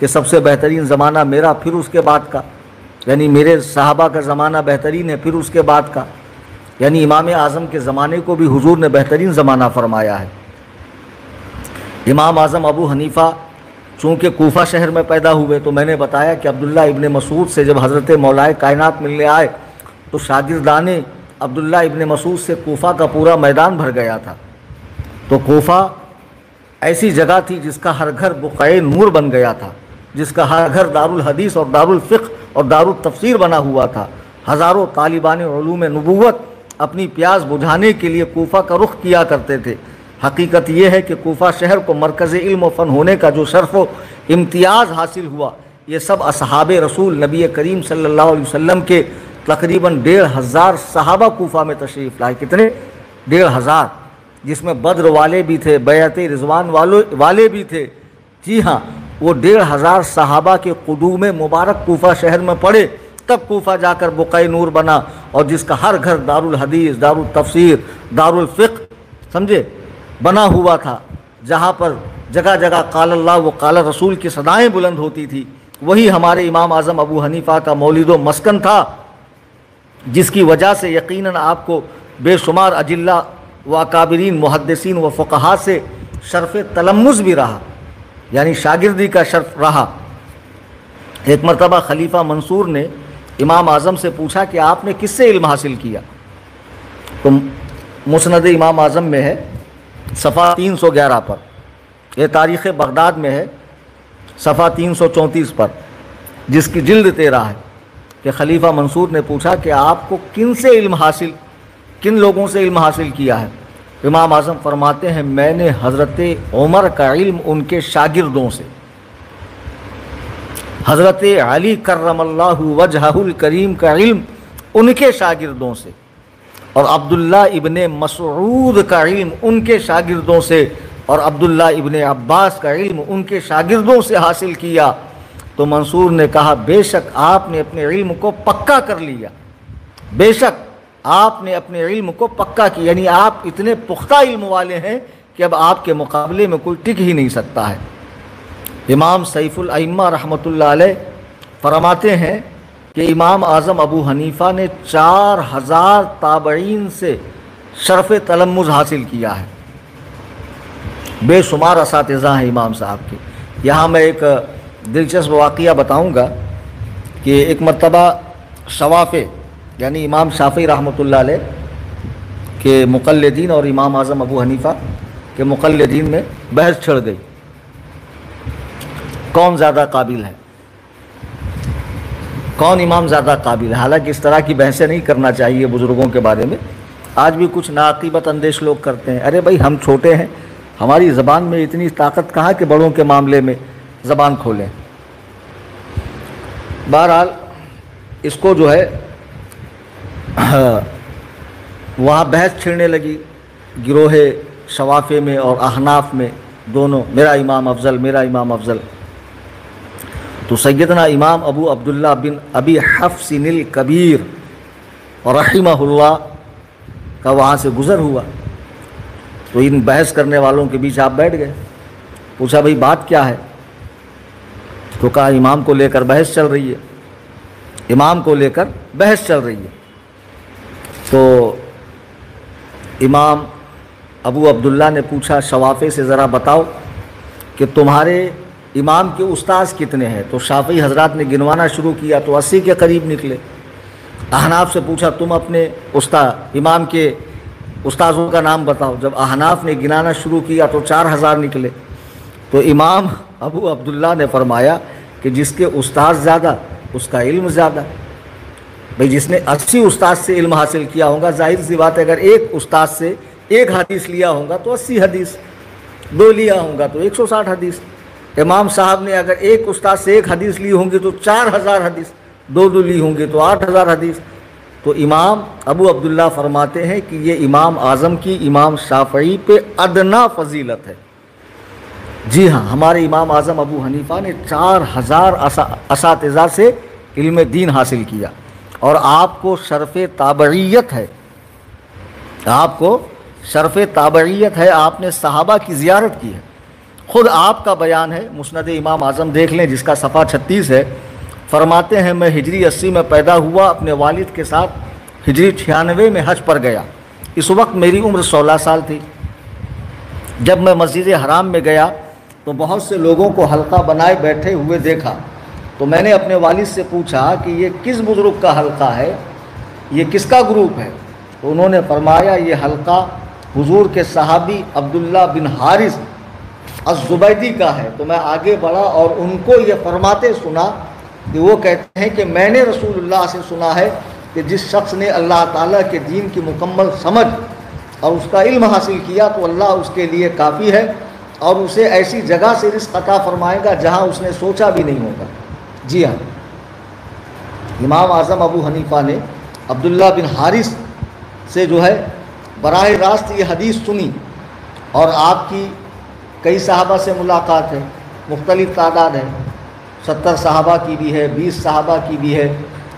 کہ سب سے بہترین زمانہ میرا پھر اس کے بعد کا، یعنی میرے صحابہ کا زمانہ بہترین ہے پھر اس کے بعد کا، یعنی امام اعظم کے زمانے کو بھی حضور نے بہترین زمانہ فرمایا ہے۔ امام اعظم ابو حنیفہ چونکہ کوفہ شہر میں پیدا ہوئے، تو میں نے بتایا کہ عبداللہ ابن مسعود سے جب حضرت مولائے کائنات ملنے آئے تو شاگردان عبداللہ ابن مسعود سے کوفہ کا پورا میدان بھر گیا تھا۔ تو کوفہ ایسی جگہ تھی جس کا ہر گھر بقعۂ نور بن گیا تھا، جس کا ہر گھر دارالحدیث اور دارالفقہ اور دارالتفسیر بنا ہوا تھا۔ ہزاروں طالبان علوم نبوت اپنی پیاس بجھانے کے لیے کوفہ کا رخ کیا کرتے تھے۔ حقیقت یہ ہے کہ کوفہ شہر کو مرکز علم و فن ہونے کا جو شرف و امتیاز حاصل ہوا، یہ سب اصحاب رسول نبی کریم صلی اللہ علیہ وسلم کے تقریباً 1500 صحابہ کوفہ میں تشریف لائے۔ کتنے؟ 1500، جس میں بدر والے بھی تھے، بیعت رضوان والے بھی تھے۔ جی ہاں، وہ 1500 صحابہ کے قدوم مبارک کوفہ شہر میں پڑے، تب کوفہ جا کر بقعۂ نور بنا، اور جس کا ہر گھر دارالحدیث، دارالتفسیر، دارالفقہ سمجھے بنا ہوا تھا، جہاں پر جگہ جگہ قال اللہ و قال رسول کی صدائیں بلند ہوتی تھی۔ وہی ہمارے امام اعظم ابو حنیفہ کا مولد و مسکن تھا، جس کی وجہ سے یقیناً آپ کو بے شمار اجلہ و اکابرین محدثین و فقہاء سے شرف تلمذ بھی رہا، یعنی شاگردی کا شرف رہا۔ ایک مرتبہ خلیفہ منصور نے امام اعظم سے پوچھا کہ آپ نے کس سے علم حاصل کیا؟ تو مسند امام اعظم میں ہے صفحہ 311 پر، یہ تاریخ بغداد میں ہے صفحہ 334 پر، جس کی جلد 13 ہے، کہ خلیفہ منصور نے پوچھا کہ آپ کو کن لوگوں سے علم حاصل کیا ہے؟ امام اعظم فرماتے ہیں میں نے حضرت عمر کا علم ان کے شاگردوں سے، حضرت علی کرم اللہ وجہہ الکریم کا علم ان کے شاگردوں سے، اور عبداللہ ابن مسعود کا علم ان کے شاگردوں سے، اور عبداللہ ابن عباس کا علم ان کے شاگردوں سے حاصل کیا۔ تو منصور نے کہا بے شک آپ نے اپنے علم کو پکا کر لیا، بے شک آپ نے اپنے علم کو پکا کیا، یعنی آپ اتنے پختہ علم والے ہیں کہ اب آپ کے مقابلے میں کوئی ٹک ہی نہیں سکتا ہے۔ امام سیف الائمہ رحمۃ اللہ علیہ فرماتے ہیں کہ امام اعظم ابو حنیفہ نے 4000 تابعین سے شرف تلمذ حاصل کیا ہے۔ بے شمار اساتذہ ہیں امام صاحب کے۔ یہاں میں ایک دلچسپ واقعہ بتاؤں گا کہ ایک مرتبہ شوافع یعنی امام شافعی رحمۃ اللہ علیہ کے مقلدین اور امام اعظم ابو حنیفہ کے مقلدین میں بحث چھڑ گئی، کون زیادہ قابل ہے، کون امام زیادہ قابل ہے۔ حالانکہ اس طرح کی بحثیں نہیں کرنا چاہیے بزرگوں کے بارے میں، آج بھی کچھ ناعاقبت اندیش لوگ کرتے ہیں، ارے بھائی ہم چھوٹے ہیں، ہماری زبان میں اتنی طاقت کہاں کہ بڑوں کے معاملے میں زبان کھولیں۔ بہرحال اس کو جو ہے وہاں بحث چھڑنے لگی گروہ شوافع میں اور احناف میں دونوں، میرا امام افضل، میرا امام افضل۔ تو سیدنا امام ابو عبداللہ بن ابی حفص الکبیر رحمہ اللہ کا وہاں سے گزر ہوا، تو ان بحث کرنے والوں کے بیچ آپ بیٹھ گئے۔ پوچھا بھئی بات کیا ہے؟ تو کہا امام کو لے کر بحث چل رہی ہے۔ امام کو لے کر بحث چل رہی ہے۔ تو امام ابو عبداللہ نے پوچھا شوافع سے ذرا بتاؤ کہ تمہارے امام کے استاذ کتنے ہیں؟ تو شافعی حضرات نے گنوانا شروع کیا تو 80 کے قریب نکلے۔ احناف سے پوچھا تم اپنے امام کے استاذوں کا نام بتاؤ۔ جب احناف نے گنانا شروع کیا تو 4000 نکلے۔ تو امام ابو عبداللہ نے فرمایا کہ جس کے استاذ زیادہ اس کا علم زیادہ۔ بھئی جس نے 80 استاذ سے علم حاصل کیا ہوگا، ظاہر سی بات ہے اگر ایک استاذ سے ایک حدیث لیا ہوگا تو 80 حدیث، 2 لیا ہوگا تو 160 حدیث۔ امام صاحب نے اگر ایک استاذ سے ایک حدیث لی ہوں گی تو 4000 حدیث، 2 لی ہوں گی تو 8000 حدیث۔ تو امام ابو عبداللہ فرماتے ہیں کہ یہ امام اعظم کی امام شافعی پہ ادنا فضیلت ہے۔ جی ہاں، ہمارے امام اعظم ابو حنیفہ نے 4000 اساتذہ سے علم دین حاصل کیا، اور آپ کو شرف تابعیت ہے، آپ کو شرف تابعیت ہے، آپ نے صحابہ کی زیارت کی ہے۔ خود آپ کا بیان ہے، مسند امام اعظم دیکھ لیں جس کا صفحہ 36 ہے، فرماتے ہیں میں ہجری 80 میں پیدا ہوا، اپنے والد کے ساتھ ہجری 96 میں حج پر گیا۔ اس وقت میری عمر 16 سال تھی۔ جب میں مسجد حرام میں گیا تو بہت سے لوگوں کو حلقہ بنائے بیٹھے ہوئے دیکھا، تو میں نے اپنے والد سے پوچھا کہ یہ کس بزرگ کا حلقہ ہے، یہ کس کا گروپ ہے؟ تو انہوں نے فرمایا یہ حلقہ حضور کے صحابی عبداللہ بن حارث الزبیدی کا ہے۔ تو میں آگے بڑھا اور ان کو یہ فرماتے سنا کہ وہ کہتے ہیں کہ میں نے رسول اللہ سے سنا ہے کہ جس شخص نے اللہ تعالیٰ کے دین کی مکمل سمجھ اور اس کا علم حاصل کیا تو اللہ اس کے لیے کافی ہے، اور اسے ایسی جگہ سے رزق عطا فرمائے گا جہاں اس نے سوچا بھی نہیں ہوگا۔ جی ہاں، امام اعظم ابو حنیفہ نے عبداللہ بن حارث سے جو ہے براہ راست یہ حدیث سنی، اور آپ کی کئی صحابہ سے ملاقات ہے، مختلف تعداد ہے، 70 صحابہ کی بھی ہے، 20 صحابہ کی بھی ہے،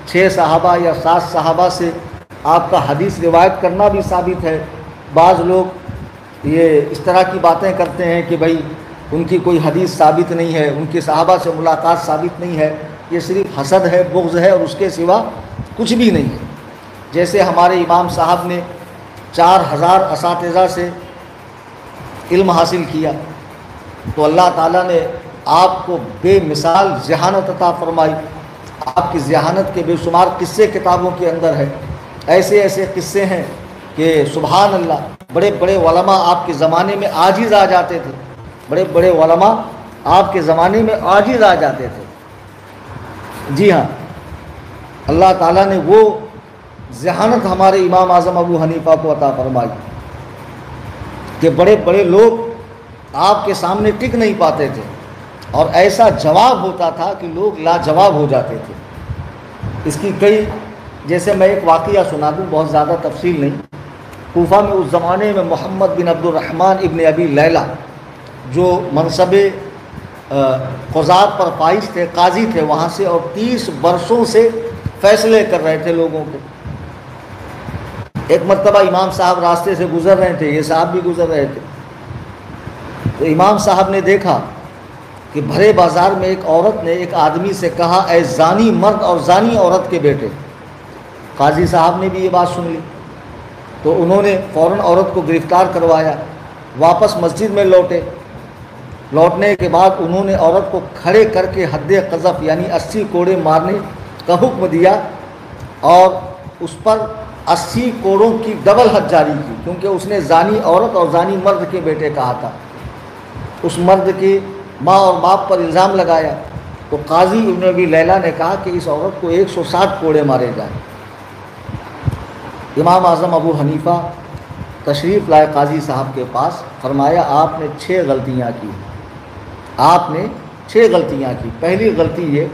6 صحابہ یا 7 صحابہ سے آپ کا حدیث روایت کرنا بھی ثابت ہے۔ بعض لوگ یہ اس طرح کی باتیں کرتے ہیں کہ بھائی ان کی کوئی حدیث ثابت نہیں ہے، ان کے صحابہ سے ملاقات ثابت نہیں ہے، یہ صرف حسد ہے، بغض ہے، اور اس کے سوا کچھ بھی نہیں ہے۔ جیسے ہمارے امام صاحب نے 4000 اساتذہ سے علم حاصل کیا تو اللہ تعالیٰ نے آپ کو بے مثال ذہانت عطا فرمائی۔ آپ کی ذہانت کے بے شمار قصے کتابوں کے اندر ہے، ایسے ایسے قصے ہیں کہ سبحان اللہ، بڑے بڑے علماء آپ کے زمانے میں عاجز آ جاتے تھے، بڑے بڑے علماء آپ کے زمانے میں عاجز آ جاتے تھے۔ جی ہاں، اللہ تعالیٰ نے وہ ذہانت ہمارے امام اعظم ابو حنیفہ کو عطا فرمائی کہ بڑے بڑے لوگ آپ کے سامنے ٹک نہیں پاتے تھے، اور ایسا جواب ہوتا تھا کہ لوگ لاجواب ہو جاتے تھے۔ اس کی کئی، جیسے میں ایک واقعہ سنا دوں، بہت زیادہ تفصیل نہیں۔ کوفہ میں اس زمانے میں محمد بن عبد الرحمن ابن ابی لیلہ جو منصب قضات پر فائز تھے، قاضی تھے وہاں سے، اور 30 برسوں سے فیصلے کر رہے تھے لوگوں کے۔ ایک مرتبہ امام صاحب راستے سے گزر رہے تھے، یہ صاحب بھی گزر رہے تھے، تو امام صاحب نے دیکھا کہ بھرے بازار میں ایک عورت نے ایک آدمی سے کہا اے زانی مرد اور زانی عورت کے بیٹے۔ قاضی صاحب نے بھی یہ بات سن لی تو انہوں نے فوراً عورت کو گرفتار کروایا، واپس مسجد میں لوٹے۔ لوٹنے کے بعد انہوں نے عورت کو کھڑے کر کے حد قذف یعنی 80 کوڑے مارنے کا حکم دیا، اور اس پر 80 کوڑوں کی ڈبل حد جاری کی، کیونکہ اس نے زانی عورت اور زانی مرد کے بیٹے کہا تھا۔ اس مرد کی ماں اور باپ پر الزام لگایا، تو قاضی ابن ابی لیلہ نے کہا کہ اس عورت کو 160 کوڑے مارے جائیں۔ امام اعظم ابو حنیفہ تشریف لائے قاضی صاحب کے پاس، فرمایا آپ نے 6 غلطیاں کی، آپ نے 6 غلطیاں کی۔ پہلی غلطی یہ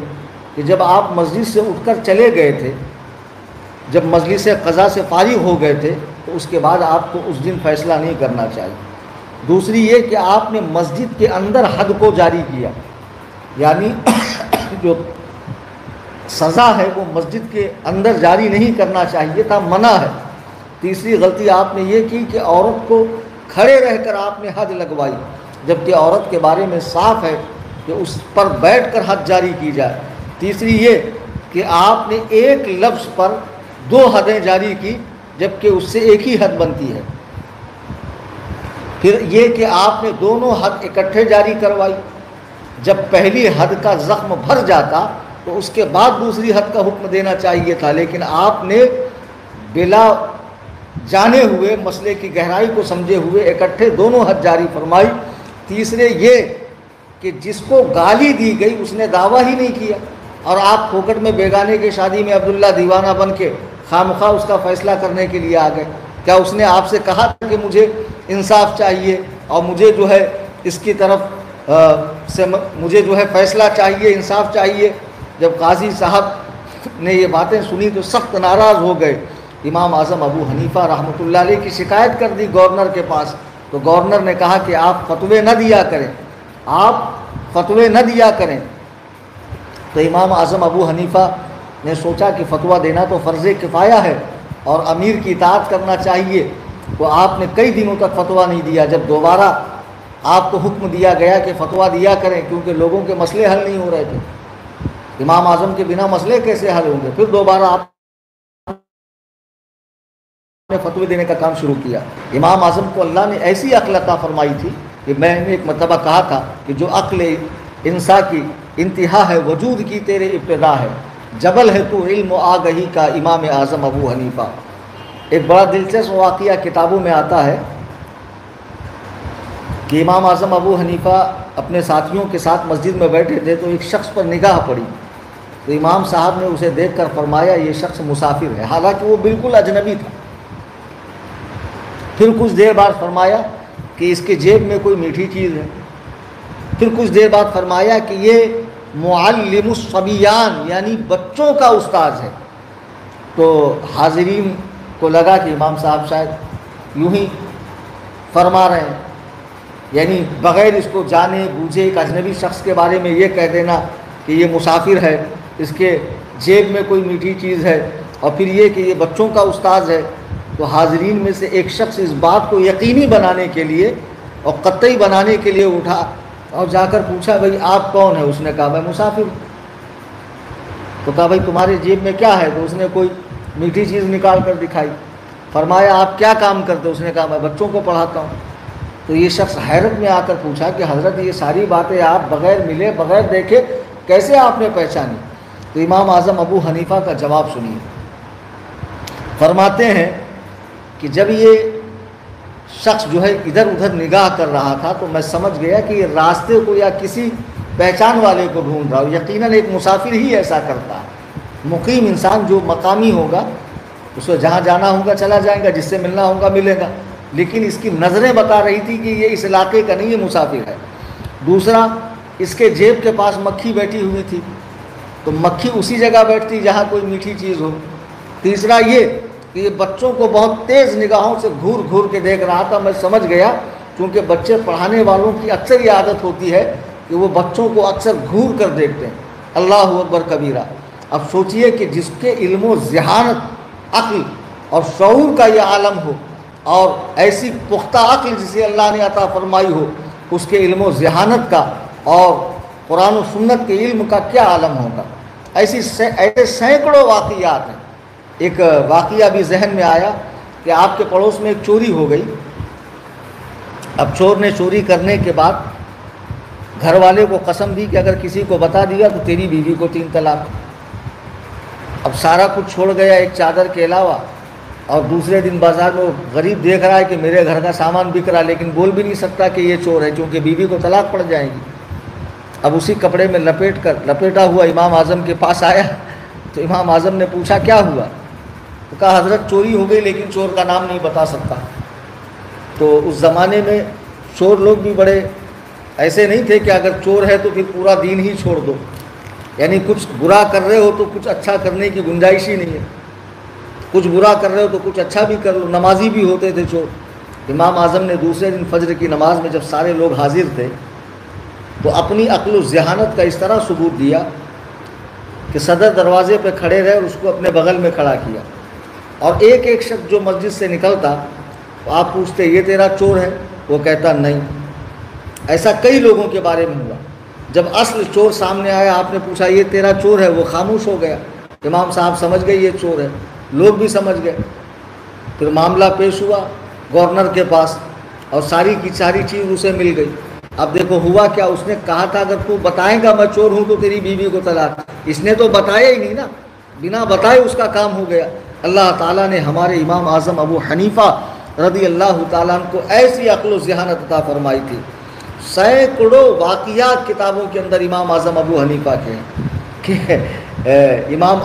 کہ جب آپ مسجد سے اٹھ کر چلے گئے تھے، جب مجلس قضا سے فارغ ہو گئے تھے، تو اس کے بعد آپ کو اس دن فیصلہ نہیں کرنا چاہیے۔ دوسری یہ کہ آپ نے مسجد کے اندر حد کو جاری کیا، یعنی جو سزا ہے وہ مسجد کے اندر جاری نہیں کرنا چاہیے تھا، منع ہے۔ تیسری غلطی آپ نے یہ کی کہ عورت کو کھڑے رہ کر آپ نے حد لگوائی، جبکہ عورت کے بارے میں صاف ہے کہ اس پر بیٹھ کر حد جاری کی جائے۔ تیسری یہ کہ آپ نے ایک لفظ پر دو حدیں جاری کی جبکہ اس سے ایک ہی حد بنتی ہے۔ پھر یہ کہ آپ نے دونوں حد اکٹھے جاری کروائی، جب پہلی حد کا زخم بھر جاتا تو اس کے بعد دوسری حد کا حکم دینا چاہیے تھا، لیکن آپ نے بلا جانے ہوئے، مسئلے کی گہرائی کو سمجھے ہوئے اکٹھے دونوں حد جاری فرمائی۔ تیسرے یہ کہ جس کو گالی دی گئی اس نے دعویٰ ہی نہیں کیا، اور آپ پھوکٹ میں بیگانے کی شادی میں عبداللہ دیوانہ بن کے خامخواہ اس کا فیصلہ کرنے کے لیے آ گئے۔ کیا اس نے آپ سے کہا تھا کہ مجھے انصاف چاہیے اور مجھے جو ہے اس کی طرف سے مجھے جو ہے فیصلہ چاہیے، انصاف چاہیے؟ جب قاضی صاحب نے یہ باتیں سنی تو سخت ناراض ہو گئے۔ امام اعظم ابو حنیفہ رحمۃ اللہ علیہ کی شکایت کر دی گورنر کے پاس، تو گورنر نے کہا کہ آپ فتوے نہ دیا کریں، آپ فتوے نہ دیا کریں۔ تو امام اعظم ابو حنیفہ نے سوچا کہ فتویٰ دینا تو فرض کفایہ ہے اور امیر کی اطاعت کرنا چاہیے، تو آپ نے کئی دنوں تک فتویٰ نہیں دیا۔ جب دوبارہ آپ کو حکم دیا گیا کہ فتویٰ دیا کریں، کیونکہ لوگوں کے مسئلے حل نہیں ہو رہے تھے، امام اعظم کے بنا مسئلے کیسے حل ہوں گے، پھر دوبارہ آپ نے فتوے دینے کا کام شروع کیا۔ امام اعظم کو اللہ نے ایسی عقل عطا فرمائی تھی کہ میں نے ایک مرتبہ کہا تھا کہ جو عقل انسان کی انتہا ہے وجود کی تیرے ابتدا ہے، جبل ہے تو علم و آگہی کا امام اعظم ابو حنیفہ۔ ایک بڑا دلچسپ واقعہ کتابوں میں آتا ہے کہ امام اعظم ابو حنیفہ اپنے ساتھیوں کے ساتھ مسجد میں بیٹھے تھے تو ایک شخص پر نگاہ پڑی، تو امام صاحب نے اسے دیکھ کر فرمایا یہ شخص مسافر ہے، حالانکہ وہ بالکل اجنبی تھا۔ پھر کچھ دیر بعد فرمایا کہ اس کے جیب میں کوئی میٹھی چیز ہے، پھر کچھ دیر بعد فرمایا کہ یہ معلم الصبیان یعنی بچوں کا استاذ ہے۔ تو حاضرین کو لگا کہ امام صاحب شاید یوں ہی فرما رہے ہیں، یعنی بغیر اس کو جانے بوجھے ایک اجنبی شخص کے بارے میں یہ کہہ دینا کہ یہ مسافر ہے، اس کے جیب میں کوئی میٹھی چیز ہے، اور پھر یہ کہ یہ بچوں کا استاذ ہے۔ تو حاضرین میں سے ایک شخص اس بات کو یقینی بنانے کے لیے اور قطعی بنانے کے لیے اٹھا اور جا کر پوچھا بھائی آپ کون ہیں؟ اس نے کہا میں مسافر ہوں۔ تو کہا بھائی تمہارے جیب میں کیا ہے؟ تو اس نے کوئی میٹھی چیز نکال کر دکھائی۔ فرمایا آپ کیا کام کرتے؟ اس نے کہا میں بچوں کو پڑھاتا ہوں۔ تو یہ شخص حیرت میں آ کر پوچھا کہ حضرت یہ ساری باتیں آپ بغیر ملے بغیر دیکھے کیسے آپ نے پہچانی؟ تو امام اعظم ابو حنیفہ کا جواب سنیے۔ فرماتے ہیں کہ جب یہ شخص جو ہے ادھر ادھر نگاہ کر رہا تھا تو میں سمجھ گیا کہ یہ راستے کو یا کسی پہچان والے کو ڈھونڈ رہا ہوں، یقیناً ایک مسافر ہی ایسا کرتا ہے۔ مقیم انسان جو مقامی ہوگا اس کو جہاں جانا ہوگا چلا جائے گا، جس سے ملنا ہوگا ملے گا، لیکن اس کی نظریں بتا رہی تھی کہ یہ اس علاقے کا نہیں، یہ مسافر ہے۔ دوسرا، اس کے جیب کے پاس مکھی بیٹھی ہوئی تھی، تو مکھی اسی جگہ بیٹھتی جہاں کوئی میٹھی چیز ہو۔ تیسرا یہ کہ یہ بچوں کو بہت تیز نگاہوں سے گھور گھور کے دیکھ رہا تھا۔ میں سمجھ گیا کیونکہ بچے پڑھانے والوں کی اکثر یہ عادت ہوتی ہے کہ وہ بچوں کو اکثر گھور کر دیکھتے ہیں۔ اللہ اکبر کبیرہ۔ اب سوچئے کہ جس کے علم و ذہانت، عقل اور شعور کا یہ عالم ہو، اور ایسی پختہ عقل جسے اللہ نے عطا فرمائی ہو، اس کے علم و ذہانت کا اور قرآن و سنت کے علم کا کیا عالم ہوگا۔ ایسے سینکڑوں واقعات ہیں۔ ایک واقعہ بھی ذہن میں آیا کہ آپ کے پڑوس میں ایک چوری ہو گئی۔ اب چور نے چوری کرنے کے بعد گھر والے کو قسم دی کہ اگر کسی کو بتا دیا تو تیری بیوی کو 3 طلاق۔ اب سارا کچھ چھوڑ گیا ایک چادر کے علاوہ، اور دوسرے دن بازار میں وہ غریب دیکھ رہا ہے کہ میرے گھر کا سامان بک رہا، لیکن بول بھی نہیں سکتا کہ یہ چور ہے کیونکہ بیوی کو طلاق پڑ جائے گی۔ اب اسی کپڑے میں لپیٹا ہوا امام اعظم کے پاس آیا، تو امام اعظم نے پوچھا کیا ہوا؟ تو کہا حضرت چوری ہو گئی لیکن چور کا نام نہیں بتا سکتا۔ تو اس زمانے میں چور لوگ بھی بڑے ایسے نہیں تھے کہ اگر چور ہے تو پھر پورا دین ہی چھوڑ دو، یعنی کچھ برا کر رہے ہو تو کچھ اچھا کرنے کی گنجائش ہی نہیں ہے، کچھ برا کر رہے ہو تو کچھ اچھا بھی کر لو۔ نمازی بھی ہوتے تھے چور۔ امام اعظم نے دوسرے دن فجر کی نماز میں جب سارے لوگ حاضر تھے تو اپنی عقل و ذہانت کا اس طرح ثبوت دیا کہ صدر دروازے پہ کھڑے رہے اور اس کو اپنے بغل میں کھڑا کیا، اور ایک ایک شخص جو مسجد سے نکلتا تو آپ پوچھتے یہ تیرا چور ہے؟ وہ کہتا نہیں۔ ایسا کئی لوگوں کے بارے میں ہوا۔ جب اصل چور سامنے آیا آپ نے پوچھا یہ تیرا چور ہے؟ وہ خاموش ہو گیا۔ امام صاحب سمجھ گئے یہ چور ہے، لوگ بھی سمجھ گئے۔ پھر معاملہ پیش ہوا گورنر کے پاس اور ساری کی ساری چیز اسے مل گئی۔ اب دیکھو ہوا کیا، اس نے کہا تھا اگر تو بتائے گا میں چور ہوں تو تیری بیوی کو طلاق، اس نے تو بتایا ہی نہیں نا، بنا بتائے اس کا کام ہو گیا۔ اللہ تعالیٰ نے ہمارے امام اعظم ابو حنیفہ رضی اللہ تعالیٰ عنہ کو ایسی عقل و ذہانت عطا فرمائی تھی۔ سینکڑوں واقعات کتابوں کے اندر امام اعظم ابو حنیفہ کے ہیں کہ امام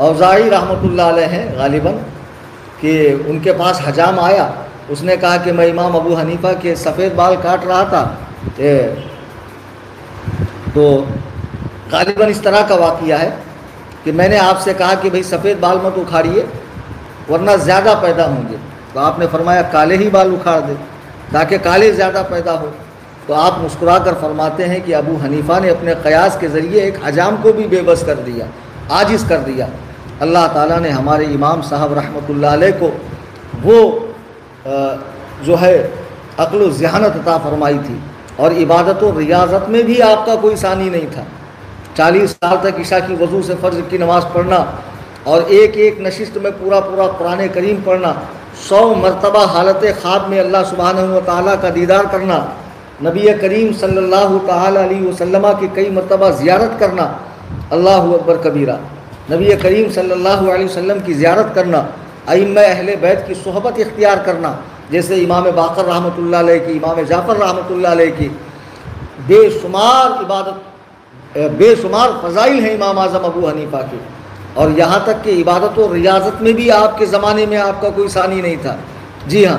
اوزاعی رحمۃ اللہ علیہ ہیں غالباً، کہ ان کے پاس حجام آیا، اس نے کہا کہ میں امام ابو حنیفہ کے سفید بال کاٹ رہا تھا، تو غالباً اس طرح کا واقعہ ہے کہ میں نے آپ سے کہا کہ بھئی سفید بال مت اکھاڑیے ورنہ زیادہ پیدا ہوں گے، تو آپ نے فرمایا کالے ہی بال اکھاڑ دے تاکہ کالے زیادہ پیدا ہو۔ تو آپ مسکرا کر فرماتے ہیں کہ ابو حنیفہ نے اپنے قیاس کے ذریعے ایک حجام کو بھی بے بس کر دیا، عاجز کر دیا۔ اللہ تعالیٰ نے ہمارے امام صاحب رحمۃ اللہ علیہ کو وہ جو ہے عقل و ذہانت عطا فرمائی تھی، اور عبادت و ریاضت میں بھی آپ کا کوئی ثانی نہیں تھا۔ 40 سال تک عشاء کی وضو سے فرض کی نماز پڑھنا اور ایک ایک نشست میں پورا قرآن کریم پڑھنا، 100 مرتبہ حالت خواب میں اللہ سبحانہ و تعالیٰ کا دیدار کرنا، نبی کریم صلی اللہ تعالیٰ علیہ وسلم کی کئی مرتبہ زیارت کرنا، اللہ اکبر کبیرہ، نبی کریم صلی اللہ علیہ وسلم کی زیارت کرنا، ائمہ اہل بیت کی صحبت اختیار کرنا، جیسے امام باقر رحمۃ اللہ علیہ کی، امام جعفر رحمۃ اللہ علیہ کی، بے شمار فضائل ہیں امام اعظم ابو حنیفہ کے، اور یہاں تک کہ عبادت و ریاضت میں بھی آپ کے زمانے میں آپ کا کوئی ثانی نہیں تھا۔ جی ہاں،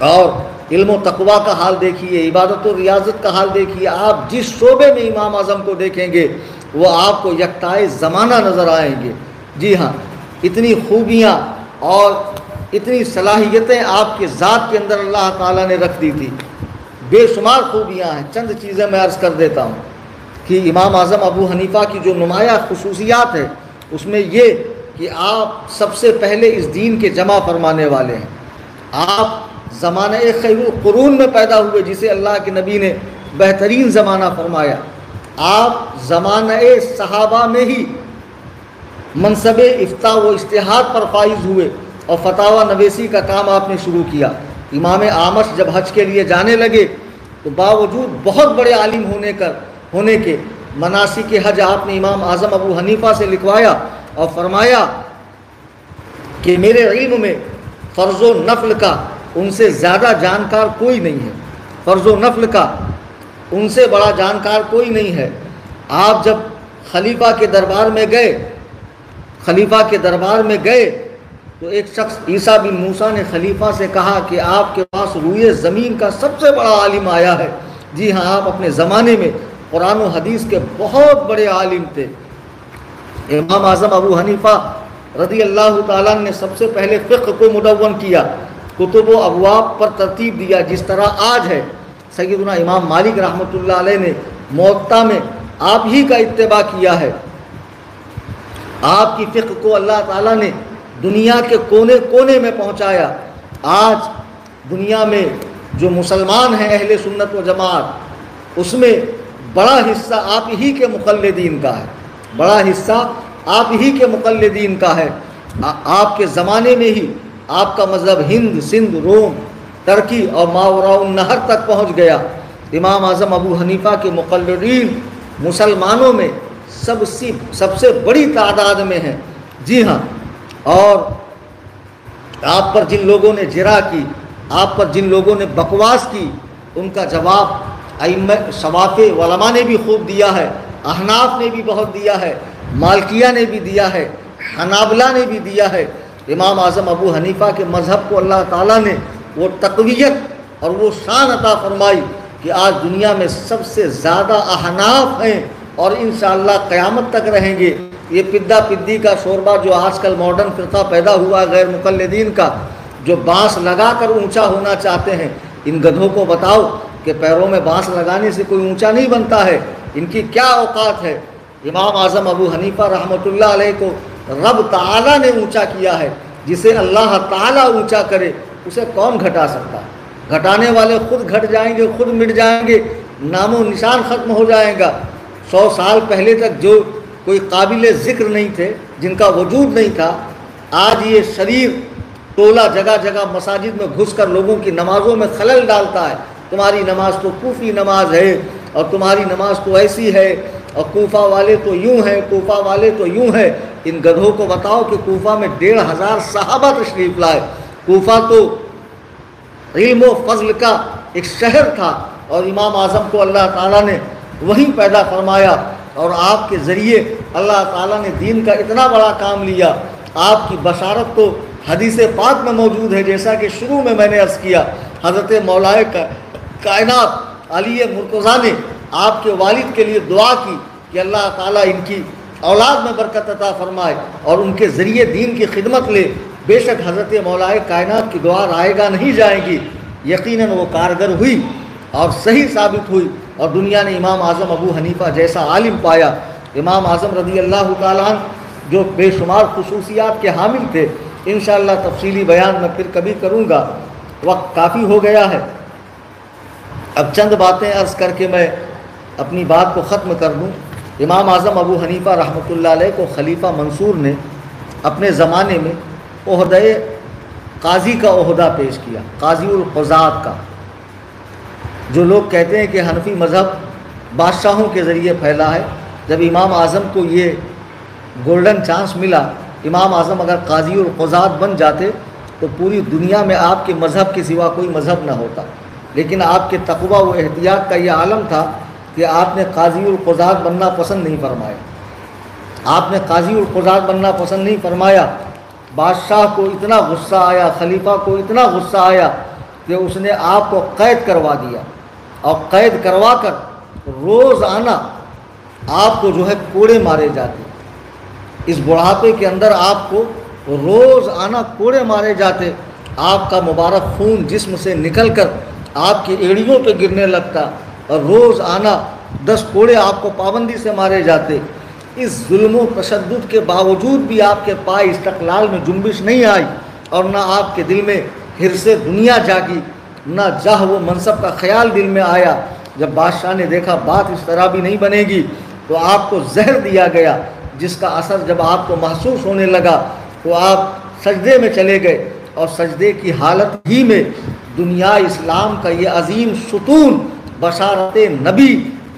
اور علم و تقویٰ کا حال دیکھیے، عبادت و ریاضت کا حال دیکھیے، آپ جس شعبے میں امام اعظم کو دیکھیں گے وہ آپ کو یکتائے زمانہ نظر آئیں گے۔ جی ہاں، اتنی خوبیاں اور اتنی صلاحیتیں آپ کے ذات کے اندر اللہ تعالیٰ نے رکھ دی تھی، بے شمار خوبیاں ہیں۔ چند چیزیں میں عرض کر دیتا ہوں کہ امام اعظم ابو حنیفہ کی جو نمایاں خصوصیات ہے اس میں یہ کہ آپ سب سے پہلے اس دین کے جمع فرمانے والے ہیں۔ آپ زمانہ خیر القرون میں پیدا ہوئے، جسے اللہ کے نبی نے بہترین زمانہ فرمایا۔ آپ زمانہ صحابہ میں ہی منصب افتاء و اجتہاد پر فائز ہوئے اور فتاوی نویسی کا کام آپ نے شروع کیا۔ امام اعمش جب حج کے لیے جانے لگے تو باوجود بہت بڑے عالم ہونے کے مناسک حج آپ نے امام اعظم ابو حنیفہ سے لکھوایا اور فرمایا کہ میرے علم میں فرض و نفل کا ان سے زیادہ جانکار کوئی نہیں ہے، فرض و نفل کا ان سے بڑا جانکار کوئی نہیں ہے۔ آپ جب خلیفہ کے دربار میں گئے تو ایک شخص عیسیٰ بن موسیٰ نے خلیفہ سے کہا کہ آپ کے پاس روئے زمین کا سب سے بڑا عالم آیا ہے۔ جی ہاں، آپ اپنے زمانے میں قرآن و حدیث کے بہت بڑے عالم تھے۔ امام اعظم ابو حنیفہ رضی اللہ تعالیٰ نے سب سے پہلے فقہ کو مدون کیا، کتب و ابواب پر ترتیب دیا، جس طرح آج ہے۔ سیدنا امام مالک رحمۃ اللہ علیہ نے موطا میں آپ ہی کا اتباع کیا ہے۔ آپ کی فقہ کو اللہ تعالیٰ نے دنیا کے کونے کونے میں پہنچایا۔ آج دنیا میں جو مسلمان ہیں اہل سنت و جماعت، اس میں بڑا حصہ آپ ہی کے مقلدین کا ہے، بڑا حصہ آپ ہی کے مقلدین کا ہے۔ آپ کے زمانے میں ہی آپ کا مذہب ہند، سندھ، روم، ترکی اور ماوراء النہر تک پہنچ گیا۔ امام اعظم ابو حنیفہ کے مقلدین مسلمانوں میں سب سے بڑی تعداد میں ہیں۔ جی ہاں، اور آپ پر جن لوگوں نے جرح کی، آپ پر جن لوگوں نے بکواس کی، ان کا جواب ائمہ شوافع علماء نے بھی خوب دیا ہے، احناف نے بھی بہت دیا ہے، مالکیہ نے بھی دیا ہے، حنابلہ نے بھی دیا ہے۔ امام اعظم ابو حنیفہ کے مذہب کو اللہ تعالیٰ نے وہ تقویت اور وہ شان عطا فرمائی کہ آج دنیا میں سب سے زیادہ احناف ہیں اور انشاءاللہ قیامت تک رہیں گے۔ یہ پدہ پدی کا شوربہ جو آج کل ماڈرن فرقہ پیدا ہوا ہے غیر مقلدین کا، جو بانس لگا کر اونچا ہونا چاہتے ہیں، ان گدھوں کو بتاؤ کہ پیروں میں بانس لگانے سے کوئی اونچا نہیں بنتا ہے، ان کی کیا اوقات ہے۔ امام اعظم ابو حنیفہ رحمۃ اللہ علیہ کو رب تعالیٰ نے اونچا کیا ہے۔ جسے اللہ تعالیٰ اونچا کرے اسے کون گھٹا سکتا ہے؟ گھٹانے والے خود گھٹ جائیں گے، خود مٹ جائیں گے، نام و نشان ختم ہو جائے گا۔ 100 سال پہلے تک جو کوئی قابل ذکر نہیں تھے، جن کا وجود نہیں تھا، آج یہ شریر ٹولہ جگہ جگہ مساجد میں گھس کر لوگوں کی نمازوں میں خلل ڈالتا ہے۔ تمہاری نماز تو کوفی نماز ہے، اور تمہاری نماز تو ایسی ہے، اور کوفہ والے تو یوں ہیں، کوفہ والے تو یوں ہیں۔ ان گدھوں کو بتاؤ کہ کوفہ میں 1500 صحابہ تشریف لائے۔ کوفہ تو علم و فضل کا ایک شہر تھا، اور امام اعظم کو اللہ تعالیٰ نے وہیں پیدا فرمایا، اور آپ کے ذریعے اللہ تعالیٰ نے دین کا اتنا بڑا کام لیا۔ آپ کی بشارت تو حدیث پاک میں موجود ہے، جیسا کہ شروع میں نے عرض کیا، حضرت مولائے کائنات علی مرتضیٰ نے آپ کے والد کے لیے دعا کی کہ اللہ تعالیٰ ان کی اولاد میں برکت عطا فرمائے اور ان کے ذریعے دین کی خدمت لے۔ بے شک حضرت مولائے کائنات کی دعا رائے گاہ نہیں جائے گی، یقیناً وہ کارگر ہوئی اور صحیح ثابت ہوئی، اور دنیا نے امام اعظم ابو حنیفہ جیسا عالم پایا۔ امام اعظم رضی اللہ تعالیٰ عنہ جو بے شمار خصوصیات کے حامل تھے، انشاءاللہ تفصیلی بیان میں پھر کبھی کروں گا، وقت کافی ہو گیا ہے۔ اب چند باتیں عرض کر کے میں اپنی بات کو ختم کر دوں۔ امام اعظم ابو حنیفہ رحمۃ اللہ علیہ کو خلیفہ منصور نے اپنے زمانے میں عہدہ قاضی کا عہدہ پیش کیا، قاضی القضات کا۔ جو لوگ کہتے ہیں کہ حنفی مذہب بادشاہوں کے ذریعے پھیلا ہے، جب امام اعظم کو یہ گولڈن چانس ملا، امام اعظم اگر قاضی القضات بن جاتے تو پوری دنیا میں آپ کے مذہب کے سوا کوئی مذہب نہ ہوتا، لیکن آپ کے تقوی و احتیاط کا یہ عالم تھا کہ آپ نے قاضی القضات بننا پسند نہیں فرمایا۔ آپ نے قاضی القضات بننا پسند نہیں فرمایا۔ بادشاہ کو اتنا غصہ آیا، خلیفہ کو اتنا غصہ آیا کہ اس نے آپ کو قید کروا دیا، اور قید کروا کر روزانہ آپ کو جو ہے کوڑے مارے جاتے۔ اس بڑھاپے کے اندر آپ کو روزانہ کوڑے مارے جاتے، آپ کا مبارک خون جسم سے نکل کر آپ کی ایڑیوں پہ گرنے لگتا، اور روزانہ 10 کوڑے آپ کو پابندی سے مارے جاتے۔ اس ظلم و تشدد کے باوجود بھی آپ کے پائے استقلال میں جنبش نہیں آئی، اور نہ آپ کے دل میں حرص دنیا جاگی، نہ جاہ و منصب کا خیال دل میں آیا۔ جب بادشاہ نے دیکھا بات اس طرح بھی نہیں بنے گی، تو آپ کو زہر دیا گیا، جس کا اثر جب آپ کو محسوس ہونے لگا تو آپ سجدے میں چلے گئے، اور سجدے کی حالت ہی میں دنیا اسلام کا یہ عظیم ستون، بشارت نبی،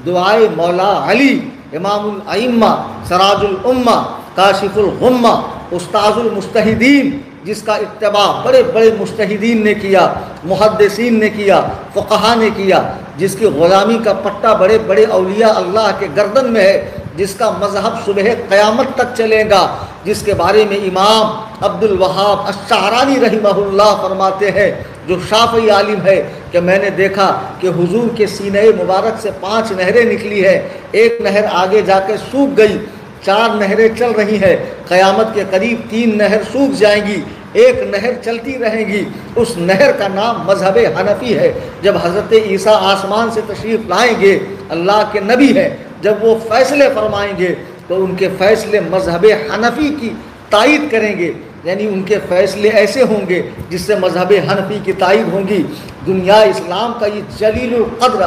دعائے مولا علی، امام الائمہ، سراج الامہ، کاشف الغمہ، استاذ المجتہدین، جس کا اتباع بڑے بڑے مجتہدین نے کیا، محدثین نے کیا، فقہا نے کیا، جس کی غلامی کا پٹا بڑے بڑے اولیاء اللہ کے گردن میں ہے، جس کا مذہب صبح قیامت تک چلے گا، جس کے بارے میں امام عبد الوہاب الشعرانی رحمہ اللہ فرماتے ہیں، جو شافعی عالم ہے، کہ میں نے دیکھا کہ حضور کے سینہ مبارک سے 5 نہریں نکلی ہیں، ایک نہر آگے جا کے سوکھ گئی، 4 نہریں چل رہی ہیں، قیامت کے قریب 3 نہر سوکھ جائیں گی، ایک نہر چلتی رہے گی۔ اس نہر کا نام مذہب حنفی ہے۔ جب حضرت عیسیٰ آسمان سے تشریف لائیں گے، اللہ کے نبی ہیں، جب وہ فیصلے فرمائیں گے تو ان کے فیصلے مذہب حنفی کی تائید کریں گے، یعنی ان کے فیصلے ایسے ہوں گے جس سے مذہب حنفی کی تائید ہوں گی۔ دنیا اسلام کا یہ جلیل القدر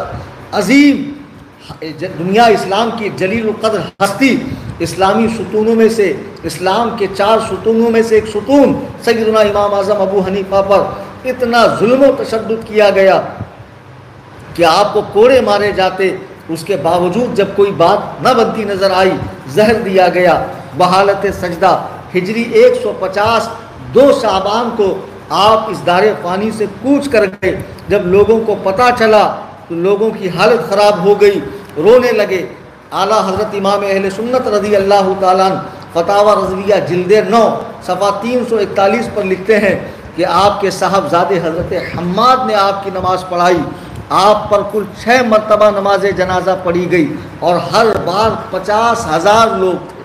عظیم، دنیا اسلام کی جلیل القدر ہستی، اسلامی ستونوں میں سے، اسلام کے 4 ستونوں میں سے ایک ستون سیدنا امام اعظم ابو حنیفہ پر اتنا ظلم و تشدد کیا گیا کہ آپ کو کوڑے مارے جاتے، اس کے باوجود جب کوئی بات نہ بنتی نظر آئی، زہر دیا گیا۔ بحالت سجدہ ہجری 150 2 شعبان کو آپ اس دار فانی سے کوچ کر گئے۔ جب لوگوں کو پتہ چلا تو لوگوں کی حالت خراب ہو گئی، رونے لگے۔ اعلیٰ حضرت امام اہل سنت رضی اللہ تعالیٰ عنہ فتاوی رضویہ جلد 9 صفحہ 341 پر لکھتے ہیں کہ آپ کے صاحبزادے حضرت حماد نے آپ کی نماز پڑھائی، آپ پر کل 6 مرتبہ نماز جنازہ پڑھی گئی، اور ہر بار 50,000 لوگ تھے،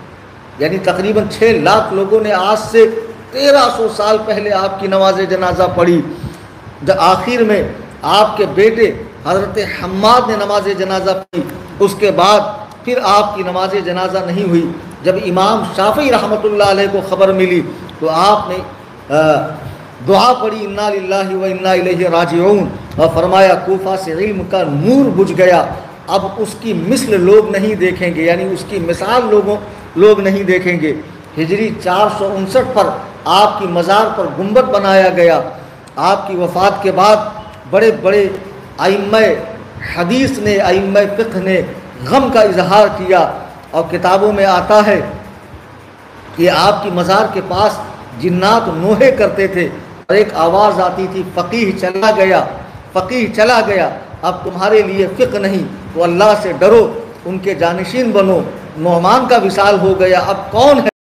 یعنی تقریباً 6 لاکھ لوگوں نے آج سے 1300 سال پہلے آپ کی نماز جنازہ پڑھی۔ جب آخر میں آپ کے بیٹے حضرت حماد نے نماز جنازہ پڑھی، اس کے بعد پھر آپ کی نماز جنازہ نہیں ہوئی۔ جب امام شافعی رحمۃ اللہ علیہ کو خبر ملی تو آپ نے دعا پڑھی، انا للہ و انا الیہ راجعون، اور فرمایا کوفہ سے علم کا نور بجھ گیا، اب اس کی مثل لوگ نہیں دیکھیں گے، یعنی اس کی مثال لوگوں لوگ نہیں دیکھیں گے۔ ہجری 459 پر آپ کی مزار پر گنبد بنایا گیا۔ آپ کی وفات کے بعد بڑے بڑے ائمہ حدیث نے، ائمہ فقہ نے غم کا اظہار کیا، اور کتابوں میں آتا ہے کہ آپ کی مزار کے پاس جنات نوحے کرتے تھے، اور ایک آواز آتی تھی، فقیہ چلا گیا، فقیہ چلا گیا، اب تمہارے لیے فقہ نہیں تو اللہ سے ڈرو، ان کے جانشین بنو، نعمان کا وصال ہو گیا، اب کون ہے